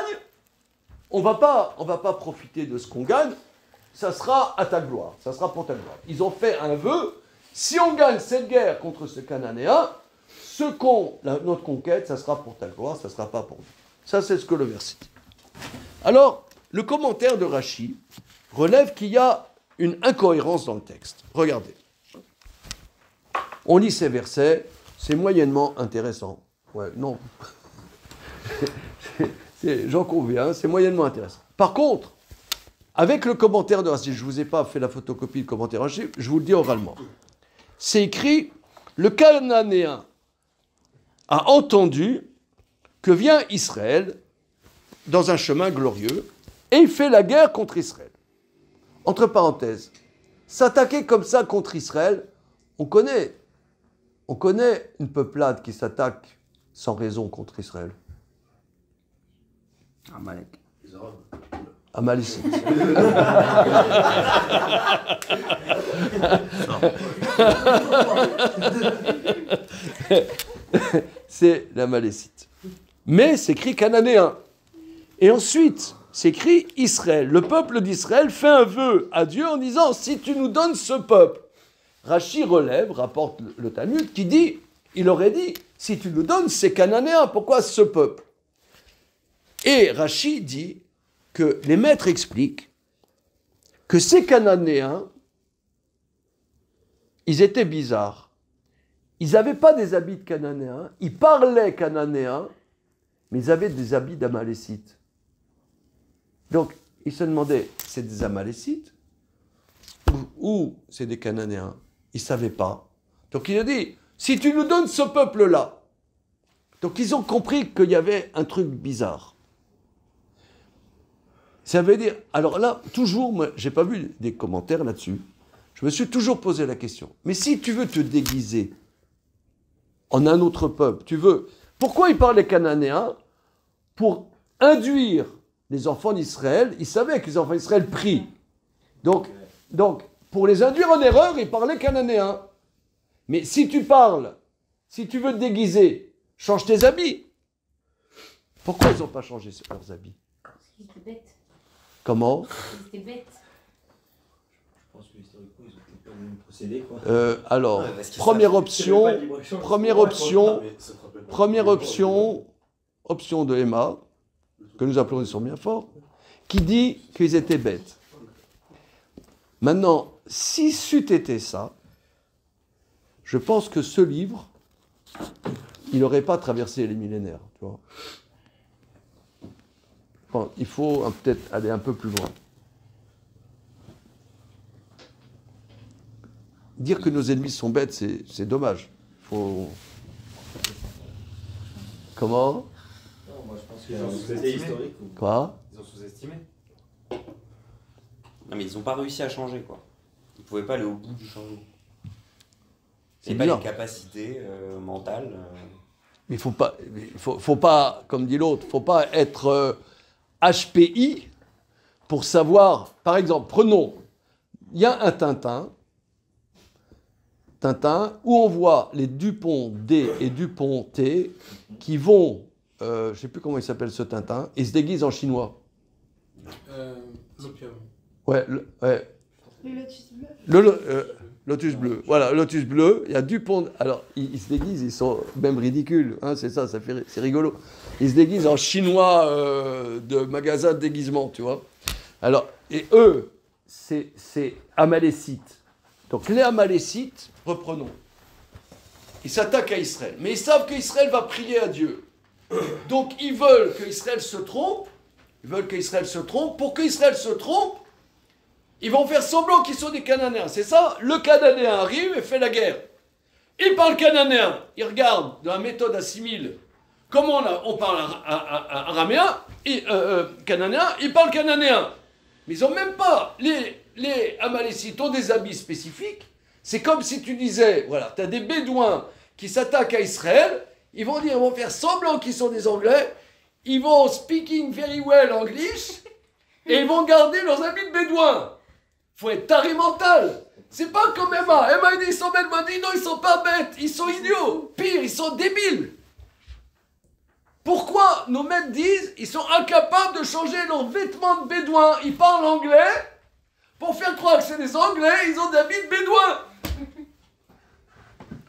on va pas profiter de ce qu'on gagne, ça sera à ta gloire, ça sera pour ta gloire. Ils ont fait un vœu, si on gagne cette guerre contre ce Cananéen, notre conquête, ça sera pour ta gloire, ça ne sera pas pour nous. Ça, c'est ce que le verset dit. Alors, le commentaire de Rachi relève qu'il y a une incohérence dans le texte. Regardez. On lit ces versets, c'est moyennement intéressant. Ouais, non. J'en conviens, c'est moyennement intéressant. Par contre, avec le commentaire de Rachi, je ne vous ai pas fait la photocopie du commentaire de Rachi, je vous le dis oralement. C'est écrit, le Cananéen a entendu que vient Israël dans un chemin glorieux et il fait la guerre contre Israël. Entre parenthèses, s'attaquer comme ça contre Israël, on connaît une peuplade qui s'attaque sans raison contre Israël. Amalek. Amalécite. C'est l'Amalécite. Mais c'est écrit cananéen. Et ensuite, c'est écrit Israël. Le peuple d'Israël fait un vœu à Dieu en disant, si tu nous donnes ce peuple. Rachi relève, rapporte le Talmud, qui dit, il aurait dit, si tu nous donnes ces cananéens, pourquoi ce peuple? Et Rachi dit que les maîtres expliquent que ces cananéens, ils étaient bizarres. Ils n'avaient pas des habits de cananéens, ils parlaient cananéen, mais ils avaient des habits d'amalécites. Donc, ils se demandaient, c'est des amalécites ou c'est des cananéens? Ils ne savaient pas. Donc, il a dit, si tu nous donnes ce peuple-là. Donc, ils ont compris qu'il y avait un truc bizarre. Ça veut dire, alors là, toujours, moi, je n'ai pas vu des commentaires là-dessus. Je me suis toujours posé la question. Mais si tu veux te déguiser en un autre peuple, tu veux... Pourquoi il parlait cananéen? Pour induire les enfants d'Israël. Ils savaient que les enfants d'Israël prient. Donc, pour les induire en erreur, il parlait cananéen. Mais si tu parles, si tu veux te déguiser, change tes habits. Pourquoi ils n'ont pas changé leurs habits? Ils étaient bêtes. Comment? Ils étaient bêtes. Je pense que historiquement, ils ont peut-être pas le même procédé, quoi. Alors, Ouais, parce qu'ils première savent- option de Emma, que nous appelons, ils sont bien forts, qui dit qu'ils étaient bêtes. Maintenant, si c'eût été ça, je pense que ce livre, il n'aurait pas traversé les millénaires. Tu vois. Enfin, il faut peut-être aller un peu plus loin. Dire que nos ennemis sont bêtes, c'est dommage. Faut... Comment? Non, moi je pense qu'il y a Ils ont un sous-estimé. côté historique. Quoi? Ils ont sous-estimé. Non, mais ils n'ont pas réussi à changer, quoi. Ils ne pouvaient pas aller au bout du changement. C'est C'est pas bizarre. les capacités mentales. Mais faut pas, comme dit l'autre, faut pas être HPI pour savoir. Par exemple, prenons, il y a un Tintin où on voit les Dupont D et Dupont T qui vont, je ne sais plus comment il s'appelle ce Tintin, et se déguisent en chinois. L'opium. Ouais, ouais. Le lotus bleu. Lotus bleu. Voilà, lotus bleu. Il y a Dupont. Alors, ils se déguisent, ils sont même ridicules. Hein, c'est ça, c'est rigolo. Ils se déguisent en chinois de magasin de déguisement, tu vois. Alors, et eux, c'est amalécites. Donc, les amalécites, reprenons. Ils s'attaquent à Israël. Mais ils savent qu'Israël va prier à Dieu. Donc, ils veulent qu'Israël se trompe. Ils veulent qu'Israël se trompe. Pour qu'Israël se trompe, ils vont faire semblant qu'ils sont des Cananéens. C'est ça? Le Cananéen arrive et fait la guerre. Il parle cananéen. Il regarde dans la méthode assimile comment on parle araméen, cananéen. Il parle cananéen. Mais ils n'ont même pas... Les Amalécites ont des habits spécifiques. C'est comme si tu disais, voilà, tu as des Bédouins qui s'attaquent à Israël. Ils vont dire, ils vont faire semblant qu'ils sont des Anglais, ils vont speaking very well English, et ils vont garder leurs habits de bédouins. Faut être taré mental. C'est pas comme Emma. Emma, il dit, ils sont bêtes. Moi, je dis, non, ils sont pas bêtes. Ils sont idiots. Pire, ils sont débiles. Pourquoi nos maîtres disent, ils sont incapables de changer leurs vêtements de bédouins. Ils parlent anglais pour faire croire que c'est des Anglais, ils ont des habits de bédouins.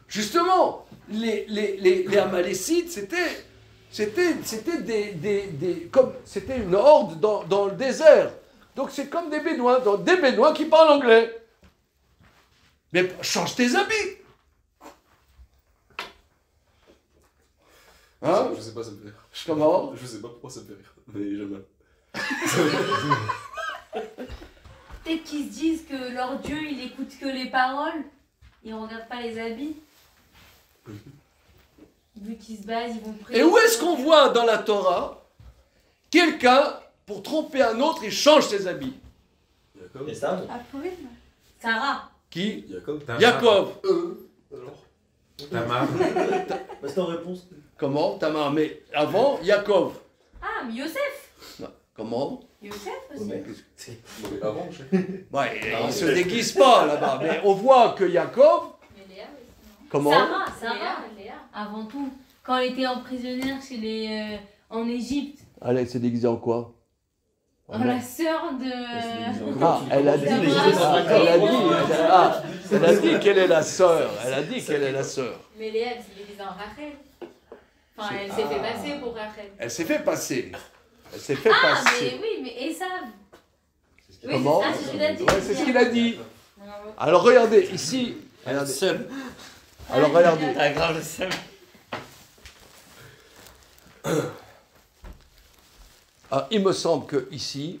Justement, les Amalécites, c'était une horde dans le désert. Donc c'est comme des bédouins, donc des bédouins qui parlent anglais. Mais change tes habits. Hein? Je sais pas, ça me fait rire. Comment? Je sais pas pourquoi ça me fait rire, mais jamais. Peut-être qu'ils se disent que leur Dieu, il écoute que les paroles, ils regardent pas les habits. Vu qu'ils se basent, ils vont prier. Et où est-ce qu'on voit dans la Torah quelqu'un, pour tromper un autre, il change ses habits? Jacob. Et ça Sarah. Qui? Jacob. Yaakov. Alors. Tamar. Bah, c'est en réponse. Comment? Tamar. Mais avant, Yaakov. Ah, mais Yosef. Non. Comment? Yosef aussi. Ouais. Non, mais avant, je sais. Ouais, il se déguise pas là-bas. Mais on voit que Yaakov. Mais Léa aussi, Comment? Sarah. non Léa. Avant tout. Quand elle était emprisonnière chez les, en Égypte. Elle s'est déguisée en quoi? La sœur de. Ah, elle a dit. Elle a dit qu'elle est la sœur. Elle a dit qu'elle est la sœur. Mais Léa, elle s'est déguisée en Rachel. Enfin, elle s'est fait passer pour Rachel. Elle s'est fait passer. Elle s'est fait Ah, passer. mais oui, mais Esav. Oui, Comment? c'est ce qu'il a dit. Ouais, c'est ce qu'il a dit. Bravo. Alors regardez, ici. Elle a le Regardez. seum. Alors regardez. T'as grave le seum. Ah, il me semble que ici.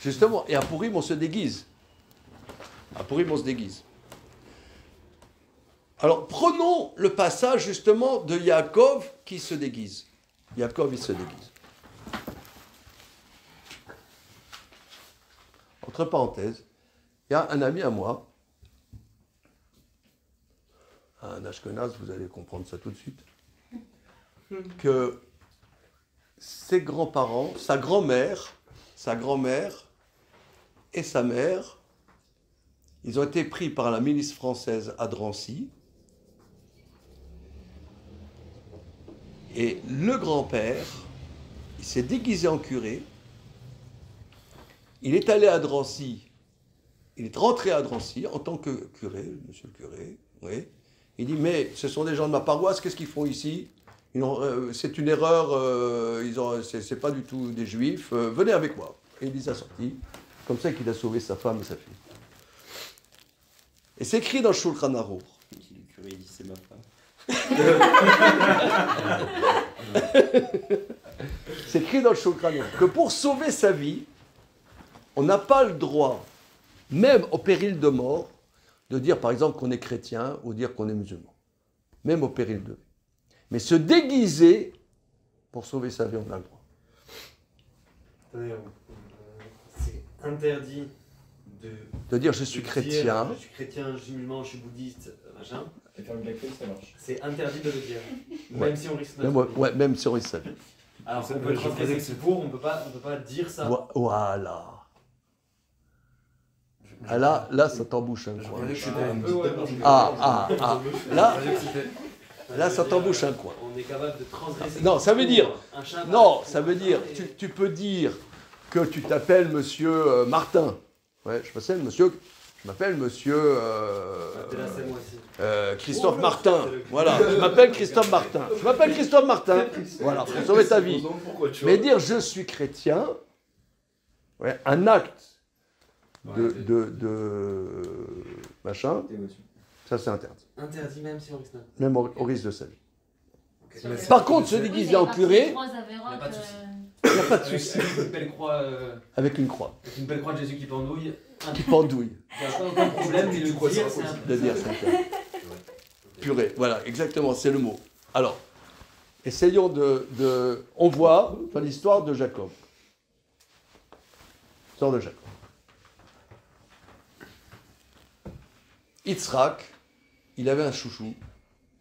Justement, et à Pourim, on se déguise. À Pourim, on se déguise. Alors, prenons le passage, justement, de Yaakov qui se déguise. Yaakov, il se déguise. Entre parenthèses, il y a un ami à moi, un Ashkenaz, vous allez comprendre ça tout de suite, que ses grands-parents, sa grand-mère et sa mère, ils ont été pris par la milice française à Drancy. Et le grand-père, il s'est déguisé en curé. Il est allé à Drancy. Il est rentré à Drancy en tant que curé, monsieur le curé, oui. Il dit, mais ce sont des gens de ma paroisse, qu'est-ce qu'ils font ici? C'est une erreur, c'est pas du tout des juifs, venez avec moi. Et il les a sortis, comme ça qu'il a sauvé sa femme et sa fille. Et c'est écrit dans Shulchan Aruch. Le curé, il dit c'est ma femme. C'est écrit dans le Shulchan Aruch que pour sauver sa vie, on n'a pas le droit, même au péril de mort, de dire par exemple qu'on est chrétien ou dire qu'on est musulman. Même au péril de vie. Mais se déguiser pour sauver sa vie, on a le droit. Attendez, c'est interdit De dire je suis de chrétien. dire, je suis chrétien, je suis musulman, je suis bouddhiste, machin. Et faire une blackface, ça marche. C'est interdit de le dire. Ouais. Même si on risque Même, notre vie. ouais, même si on risque sa vie. Alors on peut transgresser c'est pour, on peut pas dire ça. Voilà. Ah, là, ça t'embouche un Je coin. croyais que c'était Ah, une ouais, ouais, petite- Ah. Je Là, croyais que c'était- là, ça t'embouche un coin. On est capable de transgresser. Non, ça veut dire- un Shabbat. Non, ça veut dire, tu peux dire que tu t'appelles monsieur Martin. Ouais, je m'appelle monsieur T'es là, c'est moi aussi. Christophe Martin. Voilà, je m'appelle Christophe Martin. Je m'appelle Christophe Martin. Voilà, pour sauver ta vie. Pourquoi tu Mais vois dire je suis chrétien, ouais, un acte de machin, ça c'est interdit. Interdit même si on risque notre Même au risque de sa vie. Mais c'est- Par contre, se Oui, déguiser mais en partir curé, des trois Avérotes, Y a pas de souci. il n'y a pas de souci. Avec une belle croix, Avec une croix avec une belle croix de Jésus qui pendouille. qui pendouille. Il n'y a pas aucun problème, mais le crois dire, ça, c'est un De dire c'est interdit. Purée, voilà, exactement, c'est le mot. Alors, essayons de on voit dans l'histoire de Jacob. L'histoire de Jacob. Yitzhak, il avait un chouchou.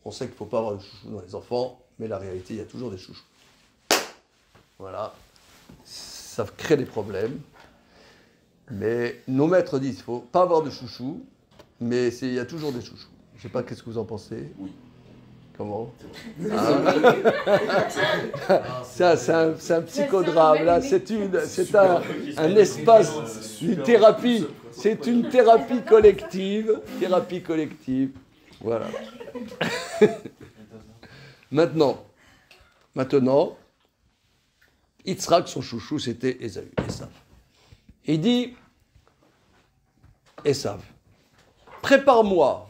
On sait qu'il ne faut pas avoir de chouchou dans les enfants, mais la réalité, il y a toujours des chouchous. Voilà. Ça crée des problèmes. Mais nos maîtres disent qu'il ne faut pas avoir de chouchou, mais il y a toujours des chouchous. Je ne sais pas, qu'est-ce que vous en pensez? Oui. Comment? Ça, c'est un psychodrame. Là, c'est un espace, une thérapie. C'est une thérapie collective. Thérapie collective. Voilà. Maintenant, Yitzhak, son chouchou, c'était Esaü. Il dit, Esav, prépare-moi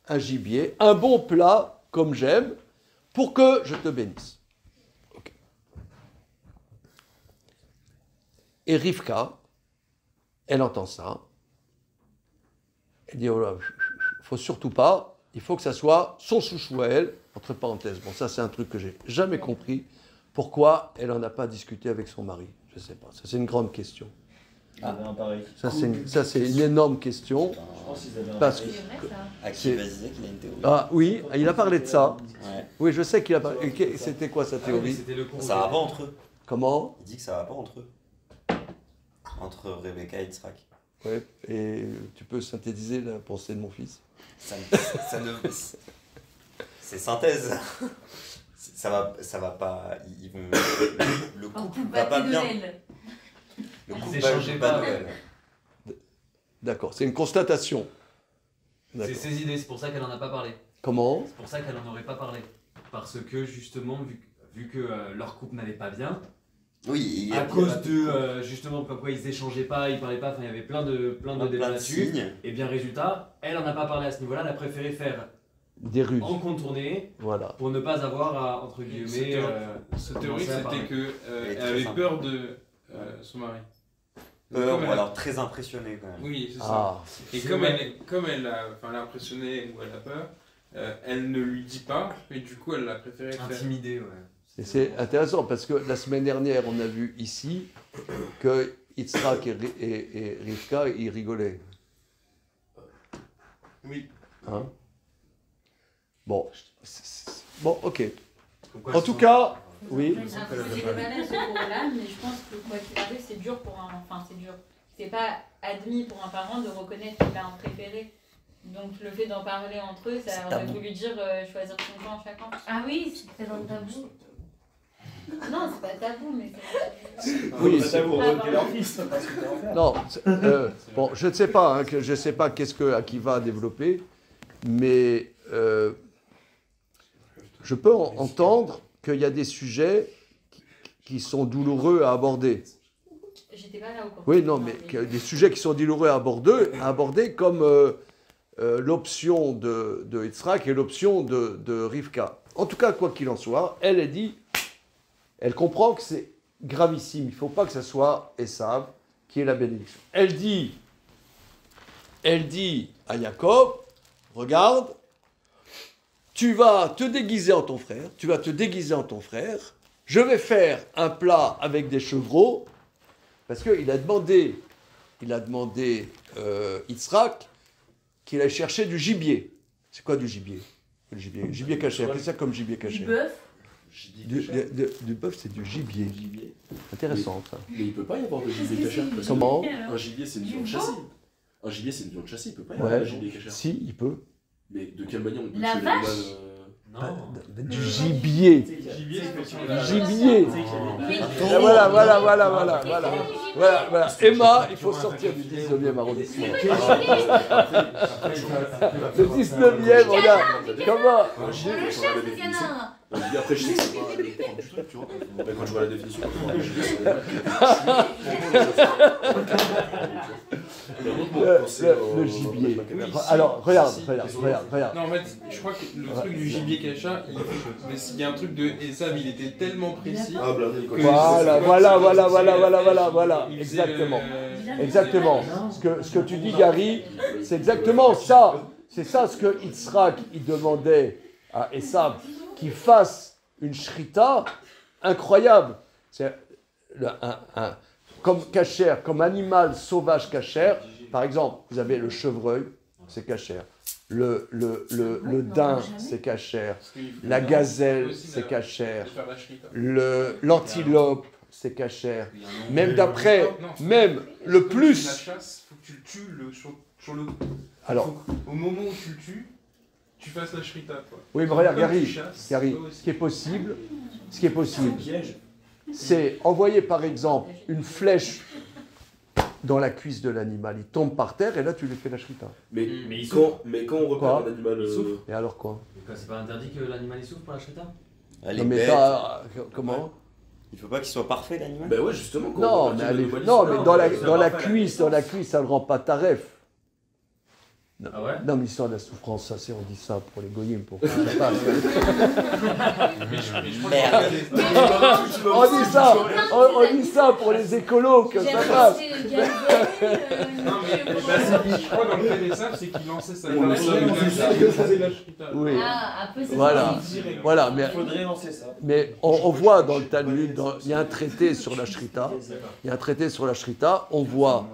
un gibier, un bon plat, comme j'aime, pour que je te bénisse. Okay. Et Rivka, elle entend ça. Elle dit, oh là, faut surtout pas, il faut que ça soit son chouchou à elle, entre parenthèses. Bon, ça c'est un truc que j'ai jamais compris. Pourquoi elle n'en a pas discuté avec son mari? Je ne sais pas, ça c'est une grande question. Ils avaient un pareil. Ça c'est une énorme question. Je pense qu'ils avaient un Parce pareil. que- C'est vrai, ça. Aki Vazizek, il a une théorie. Ah oui, il a parlé de ça. Ouais. Oui, je sais qu'il a parlé. C'était quoi sa Ah oui, mais théorie? c'était le cours. Ça va pas entre eux. Comment? Il dit que ça va pas entre eux. Entre Rebecca et Yitzhak. Ouais. Et tu peux synthétiser la pensée de mon fils? Ça ne... C'est synthèse. Ça va pas. Ils vont. Le Un couple coup va pas battu de bien. l'aile. Le Ils couple échangeaient va pas. Noël. D'accord, c'est une constatation. C'est D'accord. ses idées, c'est pour ça qu'elle en a pas parlé. Comment? C'est pour ça qu'elle en aurait pas parlé. Parce que justement, vu que leur couple n'allait pas bien, Oui, à cause de justement comme quoi ils échangeaient pas, ils parlaient pas, enfin il y avait plein de débats plein de là-dessus. signes. Et bien résultat, elle en a pas parlé à ce niveau-là, elle a préféré faire Des ruses. en contourné Voilà. pour ne pas avoir à, entre guillemets, Cette théorie, commencer à c'était parler. Elle est qu'elle très avait simple. peur de son mari. Donc, Peur comme ou elle a- alors très impressionné quand même. Oui, c'est ça. Ah, Et comme elle l'a impressionné ou elle a peur, elle ne lui dit pas, et du coup, elle a préféré faire. Intimidé, ouais. et c'est intéressant parce que la semaine dernière, on a vu ici que Yitzhak et Rivka, ils rigolaient. Oui. Hein? Bon. Bon, ok. Comme quoi, En ce tout sont- cas, oui. J'ai un peu du mal à ce cours-là, mais je pense que quoi qu'il arrive, c'est dur pour un. Enfin, c'est dur. C'est pas admis pour un parent de reconnaître qu'il a un préféré. Donc le fait d'en parler entre eux, ça C'est aurait tabou. voulu dire choisir son camp chacun. Ah oui, c'était dans le tabou. Non, c'est pas tabou, mais c'est. Oui, c'est à vous, retenez leur fils, parce que t'es en faire. Non, bon, je ne sais pas, hein, je sais pas qu'est-ce que Akiva a développé, mais je peux entendre qu'il y a des sujets qui sont douloureux à aborder. J'étais pas là au cours. Oui, non, mais des sujets qui sont douloureux à aborder comme l'option de Yitzhak et l'option de Rivka. En tout cas, quoi qu'il en soit, elle dit, elle comprend que c'est gravissime. Il ne faut pas que ce soit Esav qui ait la bénédiction. Elle dit à Jacob, regarde, tu vas te déguiser en ton frère, je vais faire un plat avec des chevreaux, parce qu'il a demandé Yitzhak qu'il aille chercher du gibier. C'est quoi du gibier? Le gibier caché. Qu'est-ce que c'est comme gibier Du caché? bœuf. Du bœuf, c'est du gibier. Gibier. Intéressant, ça. Mais il peut pas y avoir de gibier Qu'est-ce que caché. c'est parce que Comment? Un gibier, c'est une Du viande veau. chassée. Un gibier, c'est une viande chassée. Il peut pas y avoir Ouais, de gibier caché. si, il peut. Mais de quelle manière on peut La tuer vache l'animal Non. Du gibier. Gibier, Gibier. Oui. Et voilà. Emma, il faut sortir du 19e arrondissement. Le 19e, regarde. Comment? Un gibier, Le quand chat, on voit la c'est bien définition. un. Un gibier, après, je sais que c'est pas le propre du truc, tu vois. Mais quand je vois la définition, un gibier, c'est Le gibier. Alors, regarde. Non, en fait, je crois que le truc du gibier cacha, il y a un truc de Esav, il était tellement précis. Ah, blindé, quoi. Voilà. Il faisait Exactement. le- Exactement. Ce que tu dis, Gary, c'est exactement ça. C'est ça ce que Yitzhak il demandait à Esav, qu'il fasse une shrita incroyable. C'est comme cachère, comme animal sauvage cachère. Par exemple, vous avez le chevreuil, c'est cachère. le daim, c'est cachère. Parce qu'il faut- La gazelle, aussi c'est de cachère. faire la shrita. L'antilope, c'est cachère. Il y a un nombre Même de- d'après, Non, même le quand tu plus. la chasse, faut que tu le tues sur le. Alors, Faut qu'au moment où tu le tues, tu fasses la shrita, quoi. oui, mais regarde, Comme tu Gary, chasses, Gary, toi aussi. ce qui est possible, ce qui est possible, Piège. c'est envoyer par exemple une flèche dans la cuisse de l'animal, il tombe par terre et là tu lui fais la shrita. Mais, Mais il quand on repère Quoi un animal. Il souffre. Et alors quoi? C'est pas interdit que l'animal il souffre pour la shrita? Elle Non est mais bête. comment? Il faut pas qu'il soit parfait l'animal. Bah ouais, justement. Quand on Non, repère mais, un elle est- animal, non, il mais se- dans la ça cuisse, va pas ça ne rend pas taref. Non, Ah ouais? non mais l'histoire de la souffrance, ça c'est on dit ça pour les goyim, pour que ça passe. Mais je crois Merde. qu'il y a des- On dit ça pour les écolos que ça J'avais passe. acheté le gazelle, Non, mais je crois dans le fait des sables, c'est qu'il lançait sa On le flèche, sait, il on le lançait sait. la shrita. Oui. Ah, après c'est Voilà. ça. Voilà, Il faudrait lancer ça. mais on voit dans le Talmud, il y a un traité sur la shrita. Il y a un traité sur la shrita. On voit,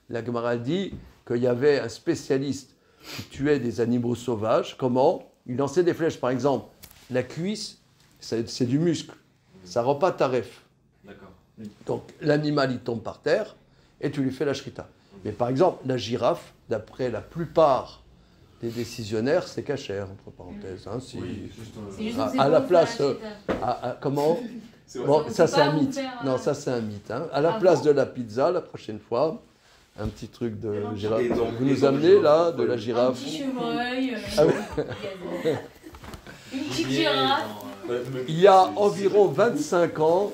la Gemara dit qu'il y avait un spécialiste qui tuait des animaux sauvages. Comment? Il lançait des flèches. Par exemple, la cuisse, c'est du muscle. Ça rend pas taref. D'accord. Donc l'animal il tombe par terre et tu lui fais la shrita. Mais par exemple, la girafe, d'après la plupart des décisionnaires, c'est cachère, entre parenthèses. Hein, si- juste. C'est juste À- que c'est à la bon, place, ça, comment? C'est vrai. Bon, On ça peut c'est pas un vous mythe. faire, Non, ça c'est un mythe. Hein. À la Ah place bon de la pizza, la prochaine fois, un petit truc de girafe. Et dans- Vous et nous dans amenez le là girafe, de la Un girafe. petit chevreuil, Ah oui. gazelle. Une petite girafe. Il y a environ 25 ans,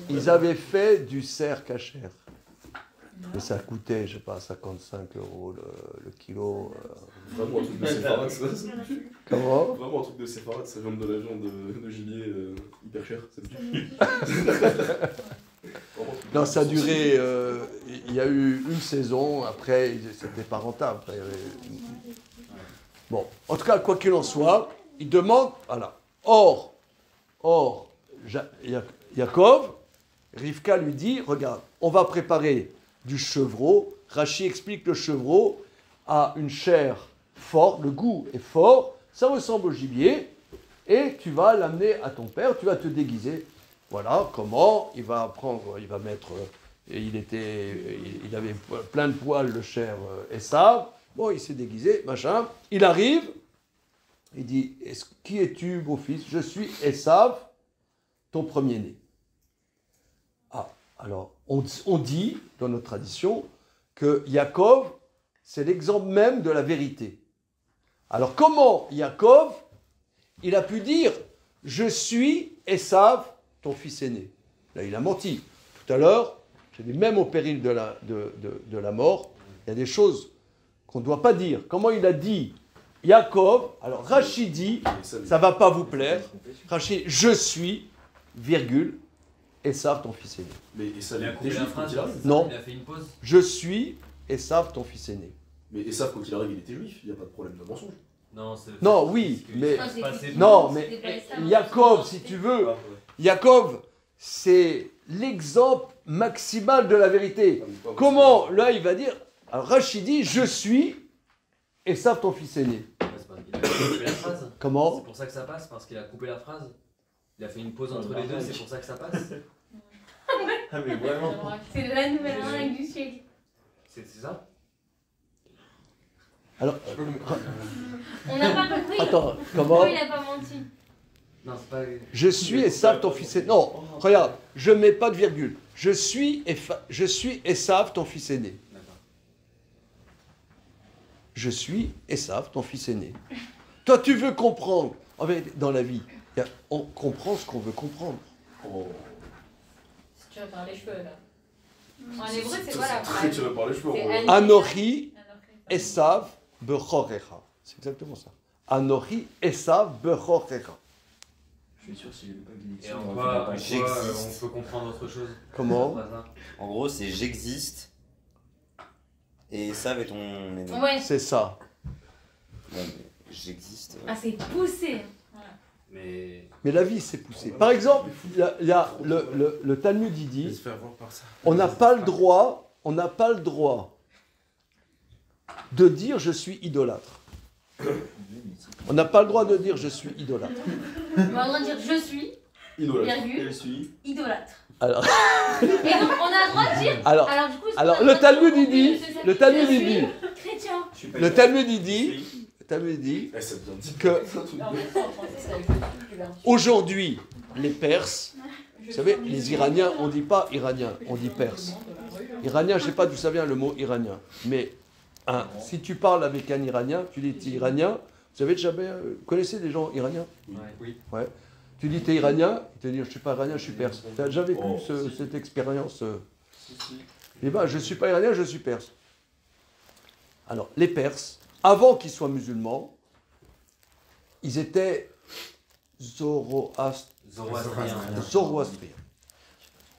ils avaient fait du cerf cachère. Et ça coûtait, je sais pas, 55 € le kilo. Vraiment un truc de séfarade, ça. Comment? Vraiment un truc de séfarade, ça vient de la viande de gibier hyper cher. Non, ça a duré. Il y a eu une saison, après, c'était pas rentable. Après, il y avait- Bon, en tout cas, quoi qu'il en soit, il demande. Voilà. Or, Yaakov, Rivka lui dit regarde, on va préparer du chevreau. Rachi explique le chevreau a une chair forte, le goût est fort, ça ressemble au gibier, et tu vas l'amener à ton père, tu vas te déguiser. Voilà comment il va prendre, il va mettre. Et il avait plein de poils, le cher Esav. Bon, il s'est déguisé, machin. Il arrive, il dit qui es-tu, beau-fils? Je suis Esav, ton premier-né. Ah, alors, on dit, dans notre tradition, que Yaakov, c'est l'exemple même de la vérité. Alors, comment Yaakov, il a pu dire je suis Esav, ton fils aîné? Là, il a menti. Tout à l'heure, j'ai dit même au péril de la mort, il y a des choses qu'on ne doit pas dire. Comment il a dit Yaakov? Alors, Rachid dit, ça ne va pas vous plaire. Rachid, je suis, virgule, Esav, ton fils aîné. Mais ça Il a les coupé la juifs quand phrase. il arrive. Non. Il a fait une pause. Je suis Esav, ton fils aîné. Mais Esav, quand il arrive, il était juif, il n'y a pas de problème de mensonge. Non, c'est. Non, oui, mais. Ah, c'est Passé- effectivement, Non, c'était mais pas Esav. Yaakov, si tu veux, Yaakov, c'est l'exemple maximal de la vérité. Comment, là, il va dire, alors Rachid dit, je suis Esav, ton fils aîné. Ouais, c'est pas- Il a coupé la phrase. Comment? C'est pour ça que ça passe, parce qu'il a coupé la phrase. Il a fait une pause entre les deux, c'est pour ça que ça passe. Ah, mais vraiment. C'est la nouvelle règle du siècle. C'est ça? Alors, On n'a pas compris. attends, comment? Pourquoi il n'a pas menti? Non, c'est pas. Je suis Esav, ton fils aîné. Non, regarde, je ne mets pas de virgule. Je suis Esav, ton fils aîné. D'accord. Je suis Esav, ton fils aîné. Toi, tu veux comprendre. En fait, dans la vie, on comprend ce qu'on veut comprendre. Oh. Si tu vas par les cheveux, là. En hébreu, c'est quoi la Très phrase? tiré par les cheveux. C'est en vrai. Anochi Esav bechorecha. C'est exactement ça. Anochi Esav bechorecha. Je suis sûr s'il n'y avait pas une Et bénédiction, en on quoi, aurait en quoi, fait la J'existe. on peut comprendre autre chose? Comment? Cette phrase-là. En gros, c'est j'existe. Et ça va être ton aîné. Ouais. C'est ça. Bon, mais j'existe. Ah, c'est poussé. Mais. Mais la vie, c'est poussé. Par exemple, il y a le Talmud, il Je vais dit, se faire voir par ça. on n'a pas le droit de dire je suis idolâtre. On n'a pas le droit de dire je suis idolâtre. On va le droit de dire je suis, virgule, Je suis. idolâtre. Alors, Et donc on a le droit de dire. alors, Du coup, c'est alors pas le notre Talmud il nom, dit, je sais, le Talmud je il suis dit, chrétien. le Talmud il dit Eh, ça devient dit que En même temps, en français, c'est avec le truc du verbe. aujourd'hui les Perses, vous savez, les Iraniens, on dit pas Iranien, on dit Perse. Iranien, je sais pas d'où ça vient le mot iranien, mais si tu parles avec un Iranien, tu dis t'es Iranien. Vous savez jamais, vous connaissez des gens iraniens? Oui. Ouais. Tu dis t'es iranien, il te dit je suis pas iranien, je suis perse. Tu as déjà vécu cette expérience Eh bien, je ne suis pas iranien, je suis perse. Alors, les Perses, avant qu'ils soient musulmans, ils étaient zoroastriens.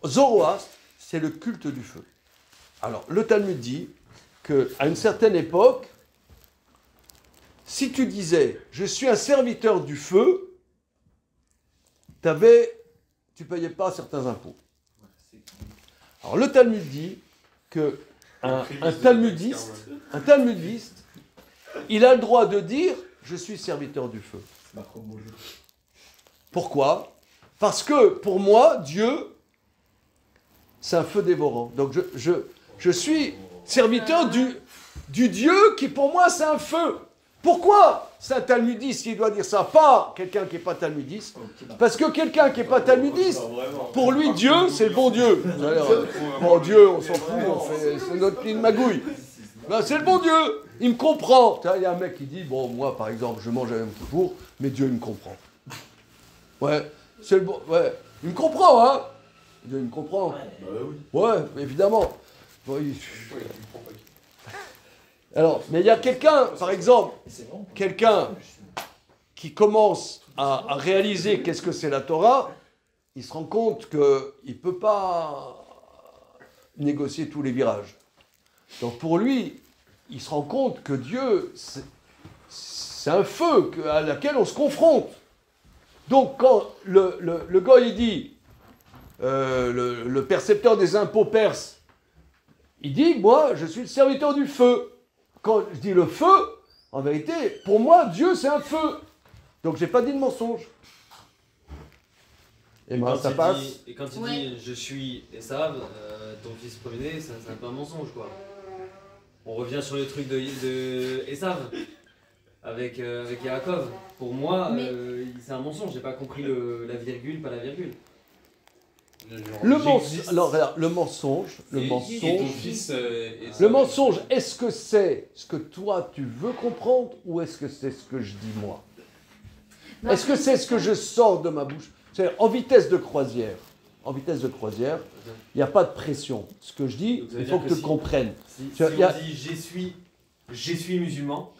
Zoroastre, c'est le culte du feu. Alors, le Talmud dit qu'à une certaine époque, si tu disais « je suis un serviteur du feu », tu ne payais pas certains impôts. Alors, le Talmud dit qu'un talmudiste, il a le droit de dire « je suis serviteur du feu ». Pourquoi? Parce que, pour moi, Dieu, c'est un feu dévorant. Donc, je suis serviteur du Dieu qui, pour moi, c'est un feu. Pourquoi c'est un talmudiste il doit dire ça? Pas quelqu'un qui n'est pas talmudiste. Parce que quelqu'un qui n'est pas talmudiste, pour lui, Dieu, c'est le bon Dieu. Bon Dieu, on s'en fout, c'est notre petite magouille. Ben, c'est le bon Dieu, il me comprend. Il y a un mec qui dit, bon, moi, par exemple, je mange à Yom Kippour, mais Dieu, il me comprend. Ouais, c'est le bon... Ouais, il me comprend, hein? Dieu, il me comprend. Ouais, évidemment. Bon, Alors, mais il y a quelqu'un, par exemple, quelqu'un qui commence à réaliser qu'est-ce que c'est la Torah, il se rend compte qu'il ne peut pas négocier tous les virages. Donc pour lui, il se rend compte que Dieu, c'est un feu à laquelle on se confronte. Donc quand le gars, il dit, le percepteur des impôts perse, il dit, moi, je suis le serviteur du feu. Quand je dis le feu, en vérité, pour moi, Dieu, c'est un feu. Donc, je n'ai pas dit de mensonge. Et moi, ça passe. Et quand il dit je suis Esav, ton fils premier-né, c'est un peu un mensonge, quoi. On revient sur le truc de Esav avec Yaakov. Pour moi, c'est un mensonge. J'ai pas compris la virgule, pas la virgule. Le mensonge, est-ce que c'est ce que toi tu veux comprendre ou est-ce que c'est ce que je dis moi? Est-ce que c'est ce que je sors de ma bouche? C'est-à-dire, en vitesse de croisière, il n'y a pas de pression. Ce que je dis, il faut que tu le comprennes. Si on dit je suis musulman.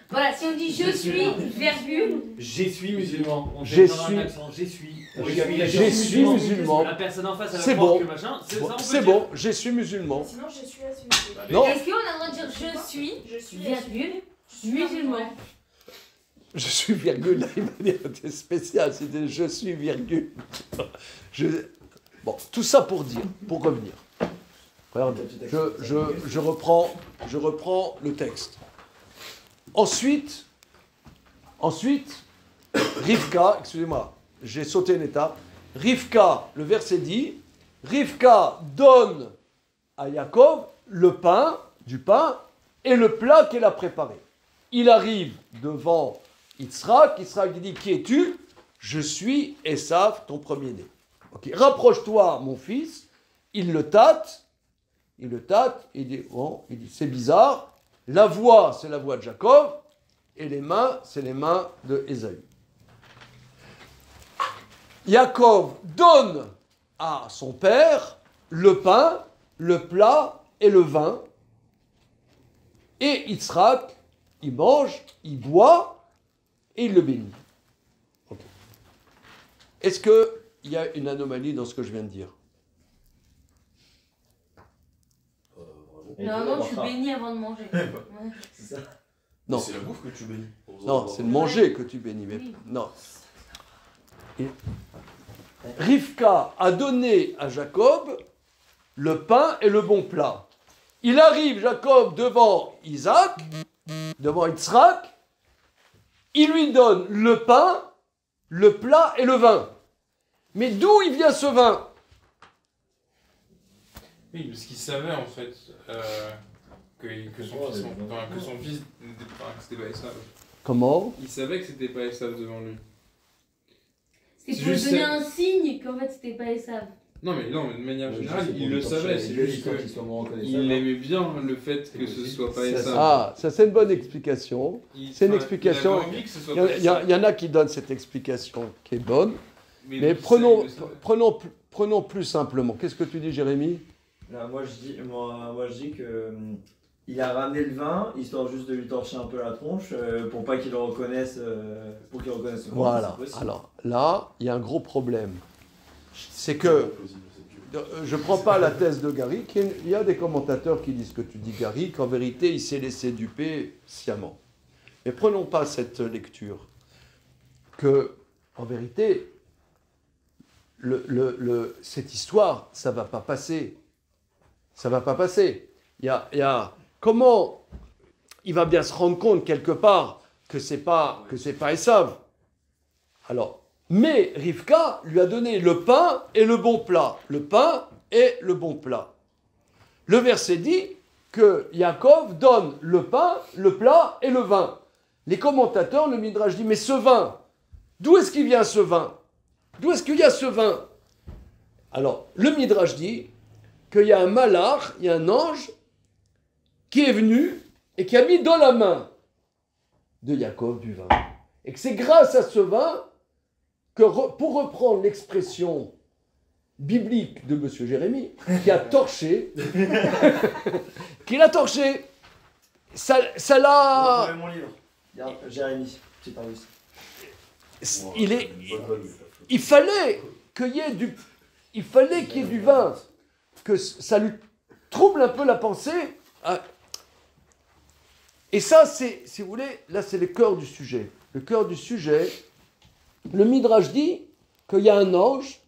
Voilà, si on dit je suis, virgule. Je suis musulman. Je suis musulman. La personne en face, elle c'est va bon. Que machin. C'est bon, je suis musulman. Sinon, je suis assumé. Non. Est-ce qu'on a le droit de dire je suis, virgule, musulman? Je suis virgule, là, il va dire c'est spécial, c'était je suis virgule. Bon, tout ça pour revenir. Regardez, je reprends le texte. Ensuite, Rivka, excusez-moi, j'ai sauté une étape. Rivka, le verset dit, Rivka donne à Yaakov du pain et le plat qu'elle a préparé. Il arrive devant Yitzhak dit, qui es-tu? Je suis Esav, ton premier-né. Okay. Rapproche-toi, mon fils. Il le tâte, il dit, c'est bizarre. La voix, c'est la voix de Jacob, et les mains, c'est les mains de Ésaü. Jacob donne à son père le pain, le plat et le vin, et Yitzhak, il mange, il boit, et il le bénit. Okay. Est-ce qu'il y a une anomalie dans ce que je viens de dire? Non, je suis béni avant de manger. Ouais. C'est ça. Non. C'est la bouffe que tu bénis. Non, c'est le manger que tu bénis. Mais... Non. Et Rivka a donné à Jacob le pain et le bon plat. Il arrive, Jacob, devant Yitzhak, il lui donne le pain, le plat et le vin. Mais d'où il vient ce vin? Oui, parce qu'il savait en fait que son fils, que c'était pas Esav. Comment? Il savait que c'était pas Esav devant lui. C'est C'est pour juste donner ça. un signe qu'en fait c'était pas Esav. Non, mais non, de manière Ouais, générale, juste pour il le torcher savait. les C'est yeux, juste histoire qu'il soit moins reconnaissable. qu'il aimait bien le fait que ce possible. soit pas C'est Esav. Ah, ça c'est une bonne explication. C'est une explication. Il avait envie que ce soit Il y, pas il y a- Esav. il y en a qui donnent cette explication qui est bonne. Mais donc, prenons, c'est- prenons plus simplement. Qu'est-ce que tu dis, Jérémy? Là, moi je dis que il a ramené le vin histoire juste de lui torcher un peu la tronche pour pas qu'il le reconnaisse, pour qu'il reconnaisse son nom, Voilà. c'est possible. Alors là, il y a un gros problème. C'est que je ne prends pas la thèse de Gary. Il y a des commentateurs qui disent que tu dis Gary, qu'en vérité, il s'est laissé duper sciemment. Mais prenons pas cette lecture. Que, en vérité, cette histoire, ça ne va pas passer. Ça ne va pas passer. Il y a comment il va bien se rendre compte quelque part que c'est pas Esav. Alors, mais Rivka lui a donné le pain et le bon plat. Le pain et le bon plat. Le verset dit que Yaakov donne le pain, le plat et le vin. Les commentateurs, le Midrash dit, mais ce vin, d'où est-ce qu'il vient ce vin? D'où est-ce qu'il y a ce vin? Alors, le Midrash dit qu'il y a un malach, il y a un ange qui est venu et qui a mis dans la main de Yaakov du vin. Et que c'est grâce à ce vin que, pour reprendre l'expression biblique de M. Jérémy, qui a torché, qu'il a torché, ça l'a... Retrouvez mon livre. Regarde, Jérémy, petit indice. Il fallait qu'il y ait du vin, que ça lui trouble un peu la pensée. Et ça, c'est, si vous voulez, là c'est le cœur du sujet. Le cœur du sujet, le Midrash dit qu'il y a un ange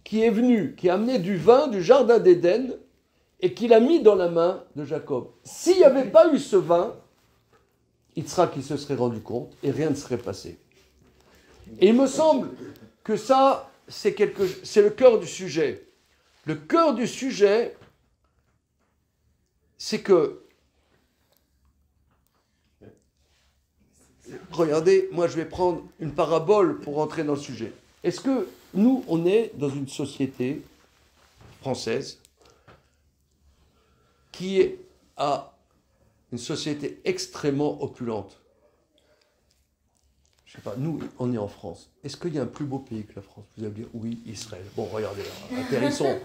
qui est venu, qui a amené du vin du jardin d'Éden et qui l'a mis dans la main de Jacob. S'il n'y avait pas eu ce vin, Yitzhak qui se serait rendu compte et rien ne serait passé. Et il me semble que ça, c'est le cœur du sujet. Le cœur du sujet, c'est que, regardez, moi je vais prendre une parabole pour rentrer dans le sujet. Est-ce que nous, on est dans une société française qui a une société extrêmement opulente? Je sais pas, nous, on est en France. Est-ce qu'il y a un plus beau pays que la France? Vous allez dire oui, Israël. Bon, regardez là, atterrissons.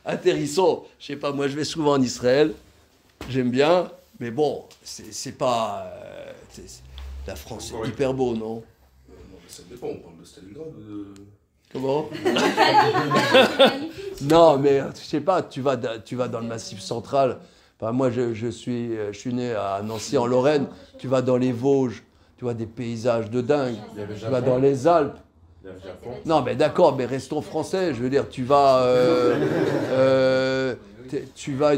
Atterrissons. Je sais pas, moi je vais souvent en Israël. J'aime bien, mais bon, c'est pas... la France, c'est hyper beau, non? Ça dépend, on parle de Stalingrad ou de... Comment? Non, mais je sais pas, tu vas dans le Massif central. Enfin, moi, je suis né à Nancy, en Lorraine. Tu vas dans les Vosges, tu vois des paysages de dingue. Tu vas dans les Alpes. Non, mais d'accord, mais restons français. Je veux dire, tu vas...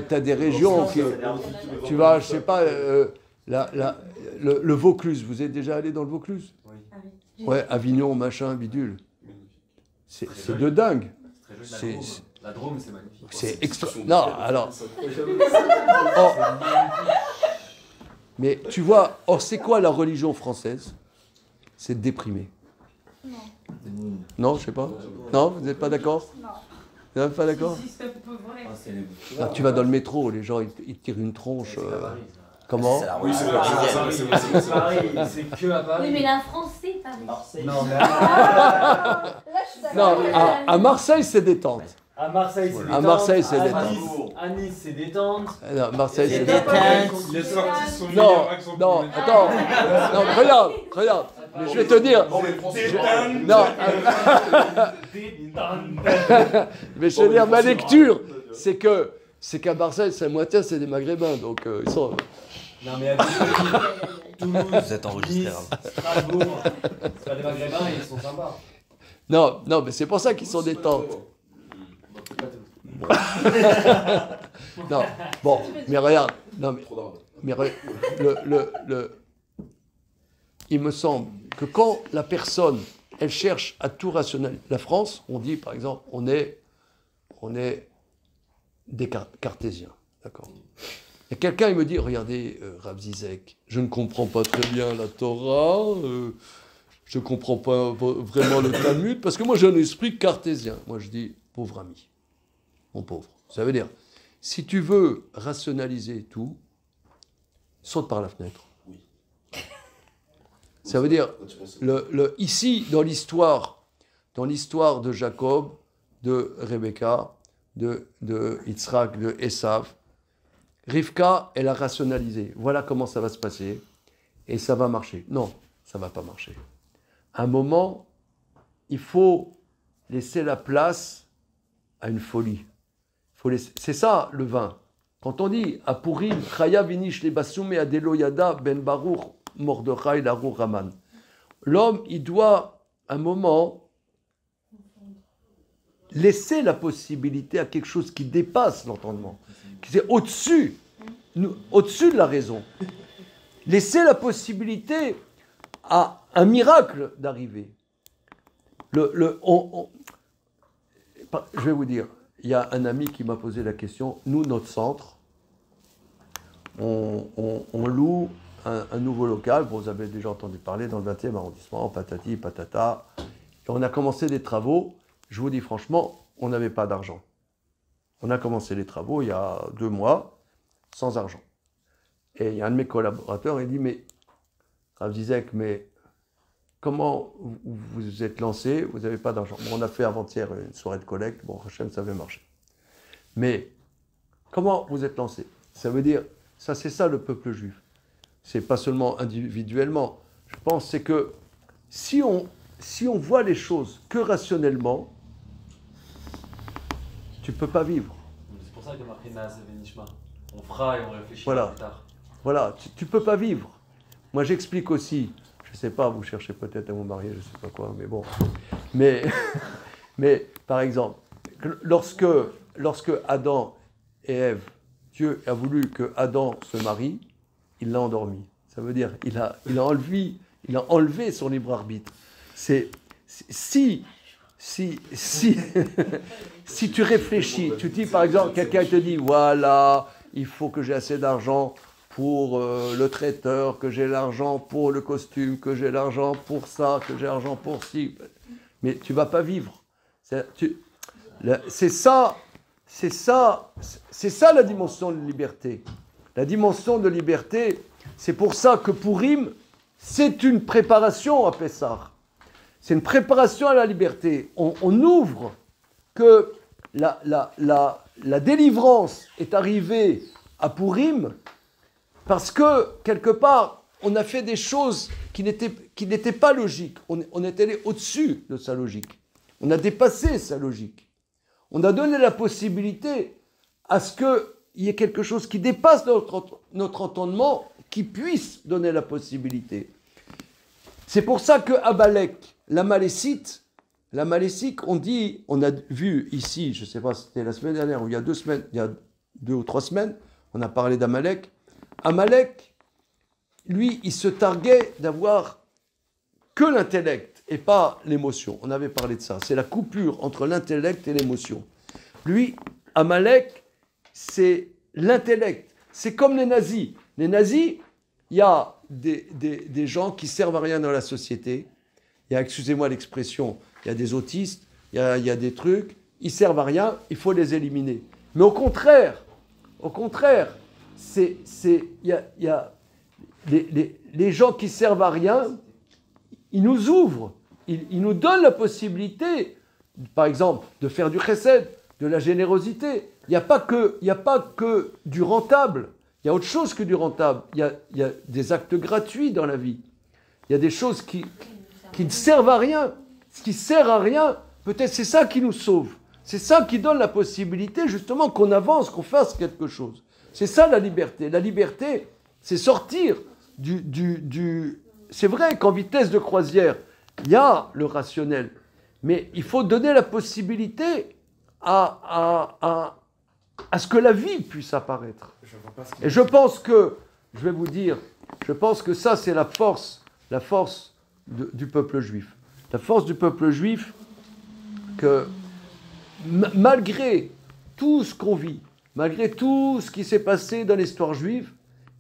t'as des régions qui... Tu vas, je sais pas, le Vaucluse. Vous êtes déjà allé dans le Vaucluse? Ouais, Avignon, machin, bidule. C'est de dingue. La Drôme, c'est magnifique. C'est extra... Non, alors... Oh. Mais tu vois, or c'est quoi la religion française? C'est de déprimer. Non, je sais pas. Non, vous n'êtes pas d'accord? Non. Vous n'êtes pas d'accord? Si, c'est un peu vrai. Ah, tu vas dans le métro, les gens, ils te tirent une tronche. Comment? Oui, c'est Paris, c'est que à Paris. Oui, mais la France, c'est Paris. Non, mais Non, à Marseille, c'est détente. à Marseille, c'est détente. À Marseille, c'est À détente. Nice, à Nice, c'est détente. Non, Marseille, c'est Et détente. Il a sorti son Non, meilleur accent non, pour attends. Non, regarde. Mais je vais te dire. Non, mais je vais te dire, ma lecture, c'est qu'à Marseille, Saint-Moitin, c'est des Maghrébins, donc ils sont... Non, mais à Toulouse, Vous êtes enregistré. Nice, Strasbourg, c'est pas des Maghrébins et ils sont sympas. Non, mais c'est pour ça qu'ils sont détentes. Non, bon, mais regarde, non, mais il me semble que quand la personne, elle cherche à tout rationaliser, la France, on dit par exemple, on est des cartésiens, d'accord. Et quelqu'un, il me dit, regardez, Rav Zizek, je ne comprends pas très bien la Torah, je ne comprends pas vraiment le Talmud, parce que moi j'ai un esprit cartésien. Moi je dis, pauvre ami, mon pauvre. Ça veut dire, si tu veux rationaliser tout, saute par la fenêtre. Oui. Ça veut dire, ici, dans l'histoire de Jacob, de Rebecca, de Yitzhak, de Esav, Rivka, elle a rationalisé. Voilà comment ça va se passer. Et ça va marcher. Non, ça ne va pas marcher. À un moment, il faut laisser la place à une folie. C'est ça, le vin. Quand on dit « Apurim, Chaya vinish le basume adelo yada ben Baruch Mordechai laru Raman ». L'homme, il doit, à un moment, laisser la possibilité à quelque chose qui dépasse l'entendement, qui est au-dessus de la raison. Laisser la possibilité à un miracle d'arriver. Je vais vous dire, il y a un ami qui m'a posé la question. Nous, notre centre, on loue un nouveau local. Vous avez déjà entendu parler dans le 20e arrondissement, patati, patata. Et on a commencé des travaux. Je vous dis franchement, on n'avait pas d'argent. On a commencé les travaux il y a 2 mois, sans argent. Et il y a un de mes collaborateurs, il dit, mais Rav Zizek, mais comment vous vous êtes lancé, vous n'avez pas d'argent. Bon, on a fait avant-hier une soirée de collecte, bon, Hachem, ça avait marché. Mais comment vous êtes lancé? Ça veut dire, c'est ça le peuple juif. C'est pas seulement individuellement. Je pense c'est que si on voit les choses que rationnellement, tu ne peux pas vivre. C'est pour ça qu'il y a marqué Naas et Benishma. On fera et on réfléchira voilà. plus tard. Voilà, tu ne peux pas vivre. Moi, j'explique aussi, je ne sais pas, vous cherchez peut-être à vous marier, je ne sais pas quoi, mais bon. Mais par exemple, lorsque Adam et Ève, Dieu a voulu que Adam se marie, il l'a endormi. Ça veut dire, il a enlevé son libre arbitre. Si tu réfléchis, tu dis par exemple, quelqu'un te dit, voilà, il faut que j'ai assez d'argent pour le traiteur, que j'ai l'argent pour le costume, que j'ai l'argent pour ça, que j'ai l'argent pour ci. Mais tu ne vas pas vivre. C'est ça la dimension de liberté. La dimension de liberté, c'est pour ça que Purim, c'est une préparation à Pessah. C'est une préparation à la liberté. On ouvre que la délivrance est arrivée à Purim parce que, quelque part, on a fait des choses qui n'étaient pas logiques. On est allé au-dessus de sa logique. On a dépassé sa logique. On a donné la possibilité à ce qu'il y ait quelque chose qui dépasse notre entendement, qui puisse donner la possibilité. C'est pour ça que Amalek, la Malécite, on a vu ici, je ne sais pas, c'était la semaine dernière ou il y a 2 semaines, il y a 2 ou 3 semaines, on a parlé d'Amalek. Amalek, lui, il se targuait d'avoir que l'intellect et pas l'émotion. On avait parlé de ça. C'est la coupure entre l'intellect et l'émotion. Lui, Amalek, c'est l'intellect. C'est comme les nazis. Les nazis, il y a des gens qui servent à rien dans la société. Il y a, excusez-moi l'expression, il y a des autistes, il y a des trucs, ils servent à rien, il faut les éliminer. Mais au contraire, il y a les gens qui servent à rien, ils nous ouvrent, ils nous donnent la possibilité, par exemple, de faire du chesed, de la générosité. Il n'y a pas que du rentable, il y a autre chose que du rentable. Il y a des actes gratuits dans la vie. Il y a des choses qui ne servent à rien. Ce qui sert à rien, peut-être c'est ça qui nous sauve. C'est ça qui donne la possibilité justement qu'on avance, qu'on fasse quelque chose. C'est ça la liberté. La liberté, c'est sortir C'est vrai qu'en vitesse de croisière, il y a le rationnel. Mais il faut donner la possibilité à ce que la vie puisse apparaître. Et je pense que, je vais vous dire, je pense que ça c'est la force la force du peuple juif. La force du peuple juif, que malgré tout ce qu'on vit, malgré tout ce qui s'est passé dans l'histoire juive,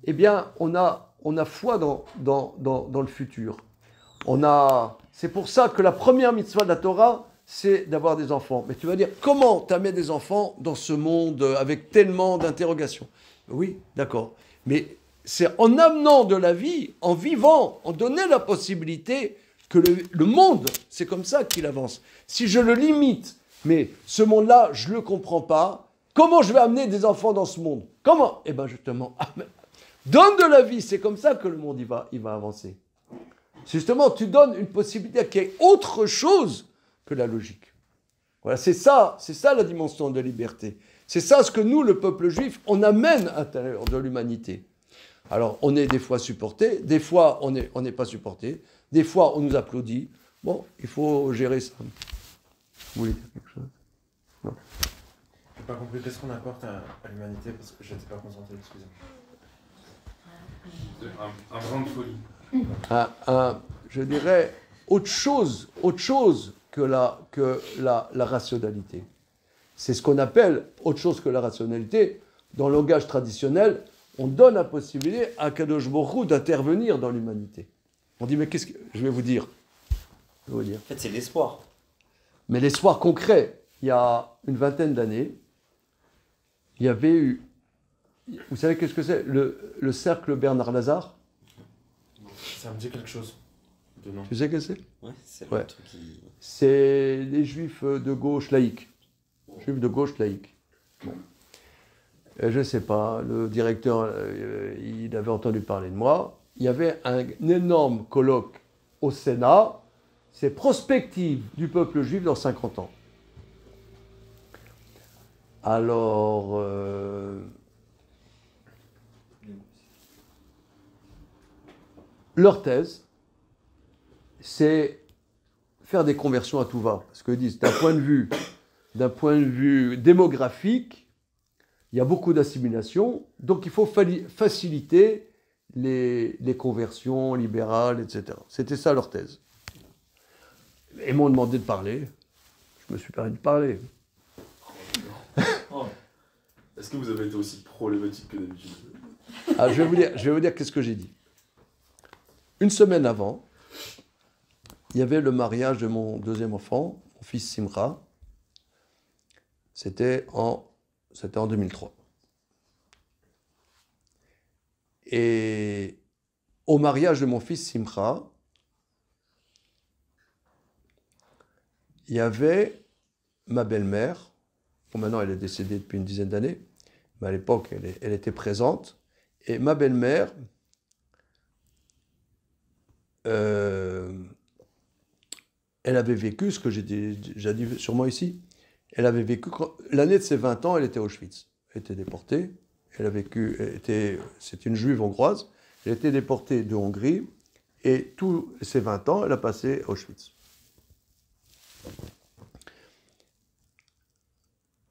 eh bien, on a foi dans le futur. C'est pour ça que la première mitzvah de la Torah, c'est d'avoir des enfants. Mais tu vas dire, comment tu amènes des enfants dans ce monde avec tellement d'interrogations? Oui, d'accord. Mais c'est en amenant de la vie, en vivant, en donnant la possibilité que le monde, c'est comme ça qu'il avance. Si je le limite, mais ce monde-là, je ne le comprends pas, comment je vais amener des enfants dans ce monde? Comment? Eh bien, justement, donne de la vie, c'est comme ça que le monde il va avancer. Justement, tu donnes une possibilité qu'il y ait autre chose que la logique. Voilà, c'est ça la dimension de liberté. C'est ça ce que nous, le peuple juif, on amène à l'intérieur de l'humanité. Alors, on est des fois supporté, des fois on n'est pas supporté, des fois on nous applaudit. Bon, il faut gérer ça. Vous voulez dire quelque chose? Non. Je n'ai pas compris, qu'est-ce qu'on apporte à l'humanité parce que je n'étais pas concentré, excusez-moi. Un brin de folie. Je dirais autre chose que la rationalité. C'est ce qu'on appelle autre chose que la rationalité. Dans le langage traditionnel, on donne la possibilité à Kadosh Baruch Hu d'intervenir dans l'humanité. On dit, mais qu'est-ce que... Je vais vous dire. En fait, c'est l'espoir. Mais l'espoir concret, il y a une vingtaine d'années, il y avait eu... Vous savez qu'est-ce que c'est? Le cercle Bernard Lazare? Ça me dit quelque chose. De nom. Tu sais ce que c'est? Ouais, c'est le truc qui... C'est les juifs de gauche laïcs. Juifs de gauche laïcs. Bon. Je ne sais pas, le directeur, il avait entendu parler de moi. Il y avait un énorme colloque au Sénat, c'est prospective du peuple juif dans 50 ans. Alors, leur thèse, c'est faire des conversions à tout va. Parce qu'ils disent, d'un point de vue démographique, il y a beaucoup d'assimilation, donc il faut faciliter les conversions libérales, etc. C'était ça leur thèse. Ils m'ont demandé de parler. Je me suis permis de parler. Est-ce que vous avez été aussi problématique que d'habitude? Je vais vous dire qu'est-ce que j'ai dit. Une semaine avant, il y avait le mariage de mon deuxième enfant, mon fils Simra. C'était en 2003. Et au mariage de mon fils Simra, il y avait ma belle-mère. Bon, maintenant elle est décédée depuis une dizaine d'années, mais à l'époque elle était présente. Et ma belle-mère, elle avait vécu ce que j'ai déjà dit sûrement ici. Elle avait vécu, l'année de ses 20 ans, elle était à Auschwitz. Elle était déportée. C'est une juive hongroise. Elle était déportée de Hongrie. Et tous ses 20 ans, elle a passé à Auschwitz.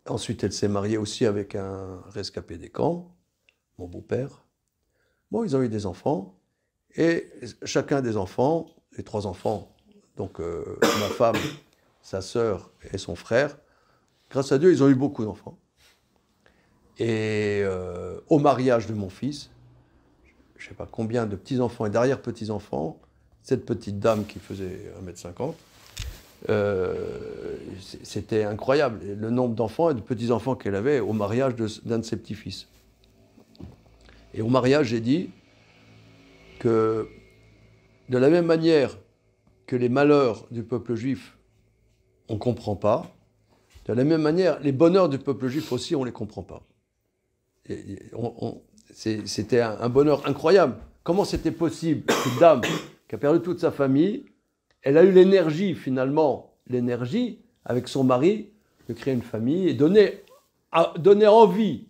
Ensuite, elle s'est mariée aussi avec un rescapé des camps, mon beau-père. Bon, ils ont eu des enfants. Et chacun des enfants, les 3 enfants, donc ma femme, sa sœur et son frère, grâce à Dieu, ils ont eu beaucoup d'enfants. Et au mariage de mon fils, je ne sais pas combien de petits-enfants et d'arrière-petits-enfants, cette petite dame qui faisait 1,50 m, c'était incroyable, le nombre d'enfants et de petits-enfants qu'elle avait au mariage d'un de ses petits-fils. Et au mariage, j'ai dit que de la même manière que les malheurs du peuple juif, on ne comprend pas, de la même manière, les bonheurs du peuple juif aussi, on ne les comprend pas. C'était un bonheur incroyable. Comment c'était possible qu'une dame qui a perdu toute sa famille, elle a eu l'énergie finalement, avec son mari, de créer une famille et donner envie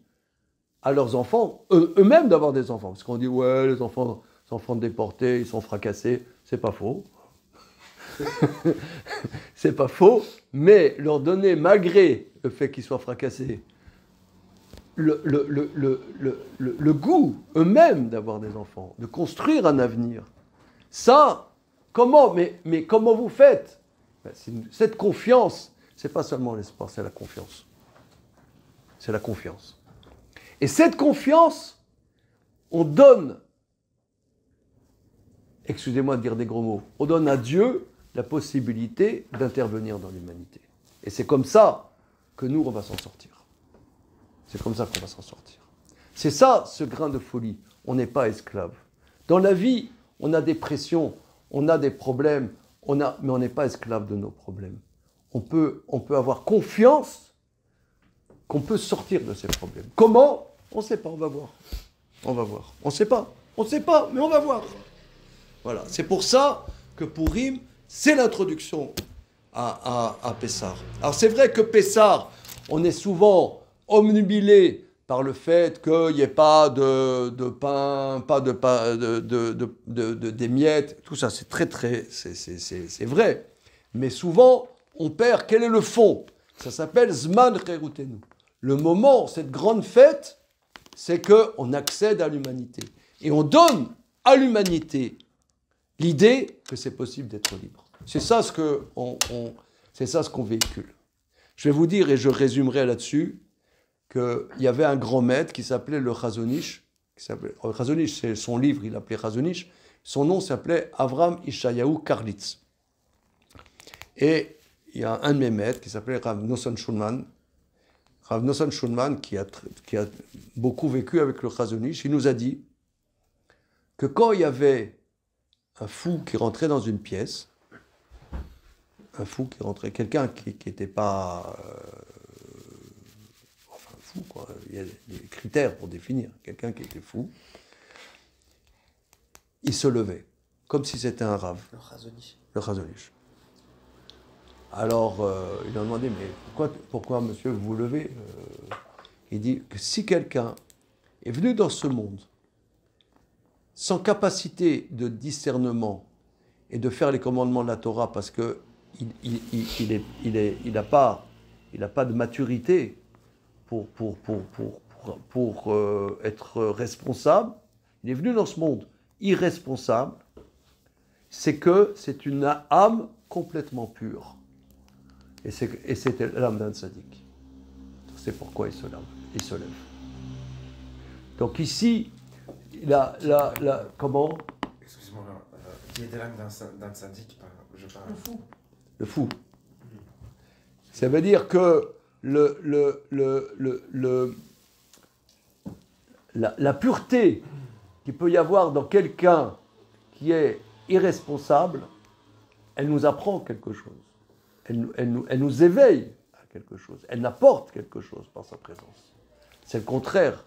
à leurs enfants, eux-mêmes d'avoir des enfants. Parce qu'on dit, ouais, les enfants déportés, ils sont fracassés. C'est pas faux. C'est pas faux, mais leur donner, malgré le fait qu'ils soient fracassés, le goût eux-mêmes d'avoir des enfants, de construire un avenir, Ça, comment, mais comment vous faites? Cette confiance, c'est pas seulement l'espoir, c'est la confiance. C'est la confiance. Et cette confiance, on donne, excusez-moi de dire des gros mots, on donne à Dieu la possibilité d'intervenir dans l'humanité. Et c'est comme ça que nous, on va s'en sortir. C'est comme ça qu'on va s'en sortir. C'est ça, ce grain de folie. On n'est pas esclave. Dans la vie, on a des pressions, on a des problèmes, mais on n'est pas esclave de nos problèmes. On peut avoir confiance qu'on peut sortir de ces problèmes. Comment? On ne sait pas, on va voir. On va voir. On ne sait pas. On ne sait pas, mais on va voir. Voilà. C'est pour ça que Pourim, c'est l'introduction à Pessar. Alors c'est vrai que Pessar, on est souvent omnubilé par le fait qu'il n'y ait pas de pain, pas des miettes, tout ça, c'est c'est vrai. Mais souvent, on perd, quel est le fond? Ça s'appelle Zman Cherutenu. Le moment, cette grande fête, c'est qu'on accède à l'humanité. Et on donne à l'humanité l'idée que c'est possible d'être libre. C'est ça ce qu'on véhicule. Je vais vous dire, et je résumerai là-dessus, qu'il y avait un grand maître qui s'appelait le Chazonish. Chazonish, c'est son livre, il l'appelait Chazonish. Son nom s'appelait Avram Ishayahu Karlitz. Et il y a un de mes maîtres qui s'appelait Rav Nosson Shulman. Rav Nosson Shulman, qui a beaucoup vécu avec le Chazonish, il nous a dit que quand il y avait un fou qui rentrait dans une pièce, quelqu'un qui n'était pas... fou, quoi. Il y a des critères pour définir quelqu'un qui était fou. Il se levait, comme si c'était un rave. Le Chazonish. Alors, il a demandé, mais pourquoi monsieur, vous vous levez? Il dit que si quelqu'un est venu dans ce monde sans capacité de discernement et de faire les commandements de la Torah parce que il n'a pas de maturité pour être responsable, il est venu dans ce monde irresponsable, c'est que c'est une âme complètement pure. Et c'était l'âme d'un tzaddik. C'est pourquoi il se lève. Donc ici, comment? Excuse-moi, qui était l'âme d'un tzaddik, je parle. Le fou. Ça veut dire que la pureté qu'il peut y avoir dans quelqu'un qui est irresponsable, elle nous apprend quelque chose. Elle nous éveille à quelque chose. Elle apporte quelque chose par sa présence. C'est le contraire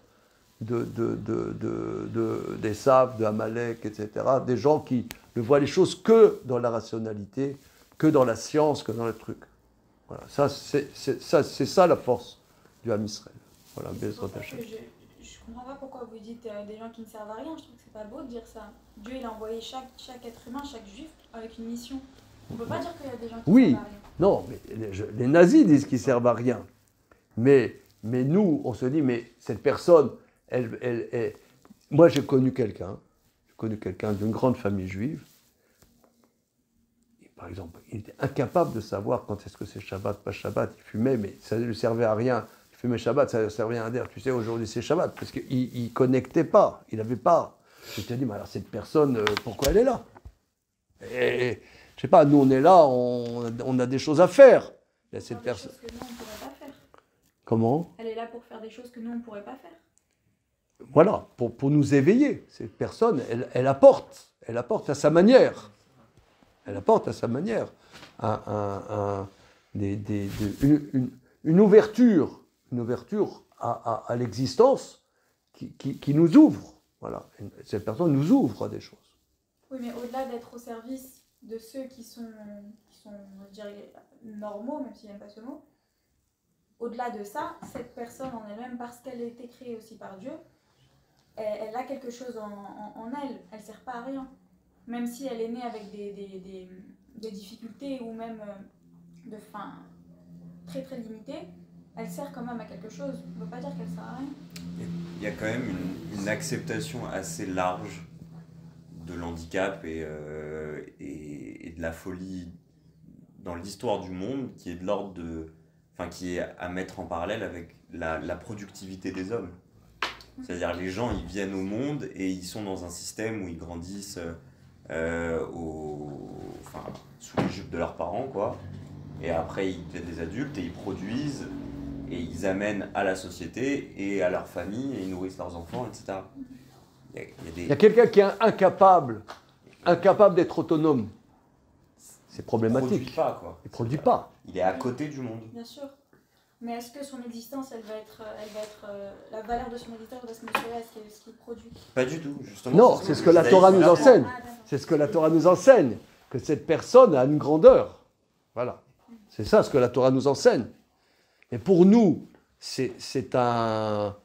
d'Esav, de Amalek, etc. Des gens qui ne voient les choses que dans la rationalité, que dans la science, que dans le truc. Voilà, c'est ça la force du Ham Israël. Voilà, Bezrat Hashem. Je comprends pas pourquoi vous dites des gens qui ne servent à rien. Je trouve que c'est pas beau de dire ça. Dieu, il a envoyé chaque être humain, chaque juif, avec une mission. On peut pas dire qu'il y a des gens qui ne servent à rien. Non, mais les nazis disent qu'ils servent à rien. Mais nous, on se dit, mais cette personne, moi j'ai connu quelqu'un d'une grande famille juive. Par exemple, il était incapable de savoir quand est-ce que c'est Shabbat, pas Shabbat. Il fumait, mais ça ne lui servait à rien. Il fumait Shabbat, ça ne servait à rien dire. Tu sais, aujourd'hui c'est Shabbat, parce qu'il ne connectait pas, il n'avait pas. Je te dis, mais alors cette personne, pourquoi elle est là? Et je ne sais pas, nous on est là, on a des choses à faire. Et cette personne. Des choses que nous, on ne pourrait pas faire. Comment? Elle est là pour faire des choses que nous, on ne pourrait pas faire. Voilà, pour nous éveiller. Cette personne, elle apporte à sa manière. Elle apporte à sa manière une ouverture à l'existence qui nous ouvre. Voilà. Cette personne nous ouvre à des choses. Oui, mais au-delà d'être au service de ceux qui sont je dirais, normaux, même s'il n'aime pas ce mot, au-delà de ça, cette personne en elle-même, parce qu'elle a été créée aussi par Dieu, elle a quelque chose en elle. Elle ne sert pas à rien. Même si elle est née avec des difficultés ou même de fin très très limitées, elle sert quand même à quelque chose. On ne peut pas dire qu'elle sert à rien. Il y a quand même une acceptation assez large de l'handicap et de la folie dans l'histoire du monde qui est de l'ordre de... Enfin, qui est à mettre en parallèle avec la productivité des hommes. C'est-à-dire les gens, ils viennent au monde et ils sont dans un système où ils grandissent sous les jupes de leurs parents, quoi. Et après, ils deviennent des adultes et ils produisent et ils amènent à la société et à leur famille et ils nourrissent leurs enfants, etc. Il y a quelqu'un qui est incapable d'être autonome. C'est problématique. Il ne produit pas, quoi. Il ne produit pas. Il est à côté du monde. Bien sûr. Mais est-ce que son existence, la valeur de son existence va se mesurer à ce qu'il produit? Pas du tout, justement. Non, c'est ce que la Torah nous enseigne. C'est ce que la Torah nous enseigne. Que cette personne a une grandeur. Voilà. C'est ça ce que la Torah nous enseigne. Mais pour nous, c'est pas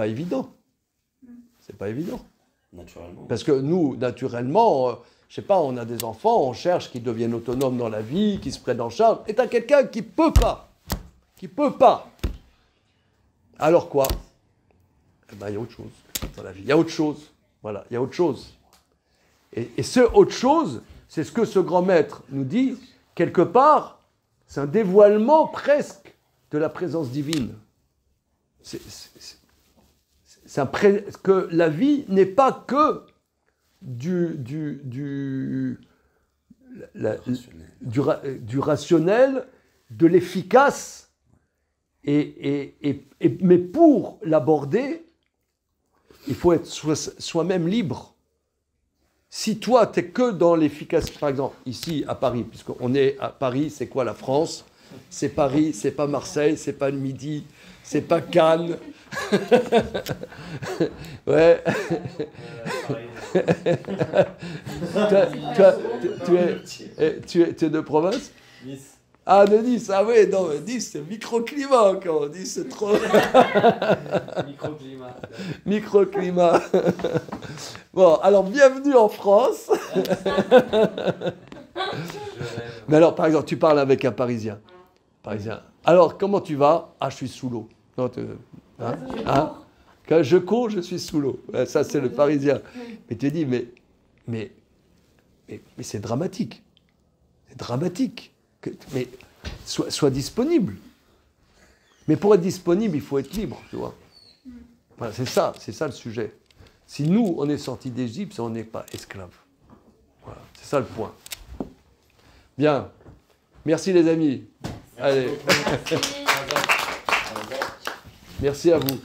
évident. C'est pas évident. Naturellement. Parce que nous, naturellement, je sais pas, on a des enfants, on cherche qu'ils deviennent autonomes dans la vie, qu'ils se prennent en charge. Et t'as quelqu'un qui peut pas. Qui peut pas. Alors quoi? Eh ben, il y a autre chose dans la vie. Il y a autre chose. Voilà, il y a autre chose. Et ce autre chose, c'est ce que ce grand maître nous dit, quelque part, c'est un dévoilement presque de la présence divine. Que la vie n'est pas que du rationnel, de l'efficace, mais pour l'aborder, il faut être soi-même libre. Si toi, tu n'es que dans l'efficacité, par exemple, ici à Paris, puisqu'on est à Paris, c'est quoi la France? C'est Paris, c'est pas Marseille, c'est pas le Midi, c'est pas Cannes. Ouais. Tu es de province? Nice. Ah, de Nice, ah oui, non, Nice, c'est microclimat encore. Nice, c'est trop. Microclimat. Microclimat. Bon, alors bienvenue en France. Mais alors, par exemple, tu parles avec un Parisien. Alors, comment tu vas? Ah, je suis sous l'eau. Non, Quand je cours, je suis sous l'eau. Ça, c'est le Parisien. Mais tu te dis, mais c'est dramatique. C'est dramatique. Mais sois disponible. Mais pour être disponible, il faut être libre, tu vois. Voilà, c'est ça le sujet. Si nous, on est sortis d'Égypte, on n'est pas esclaves. Voilà, c'est ça le point. Bien. Merci les amis. Allez. Merci à vous.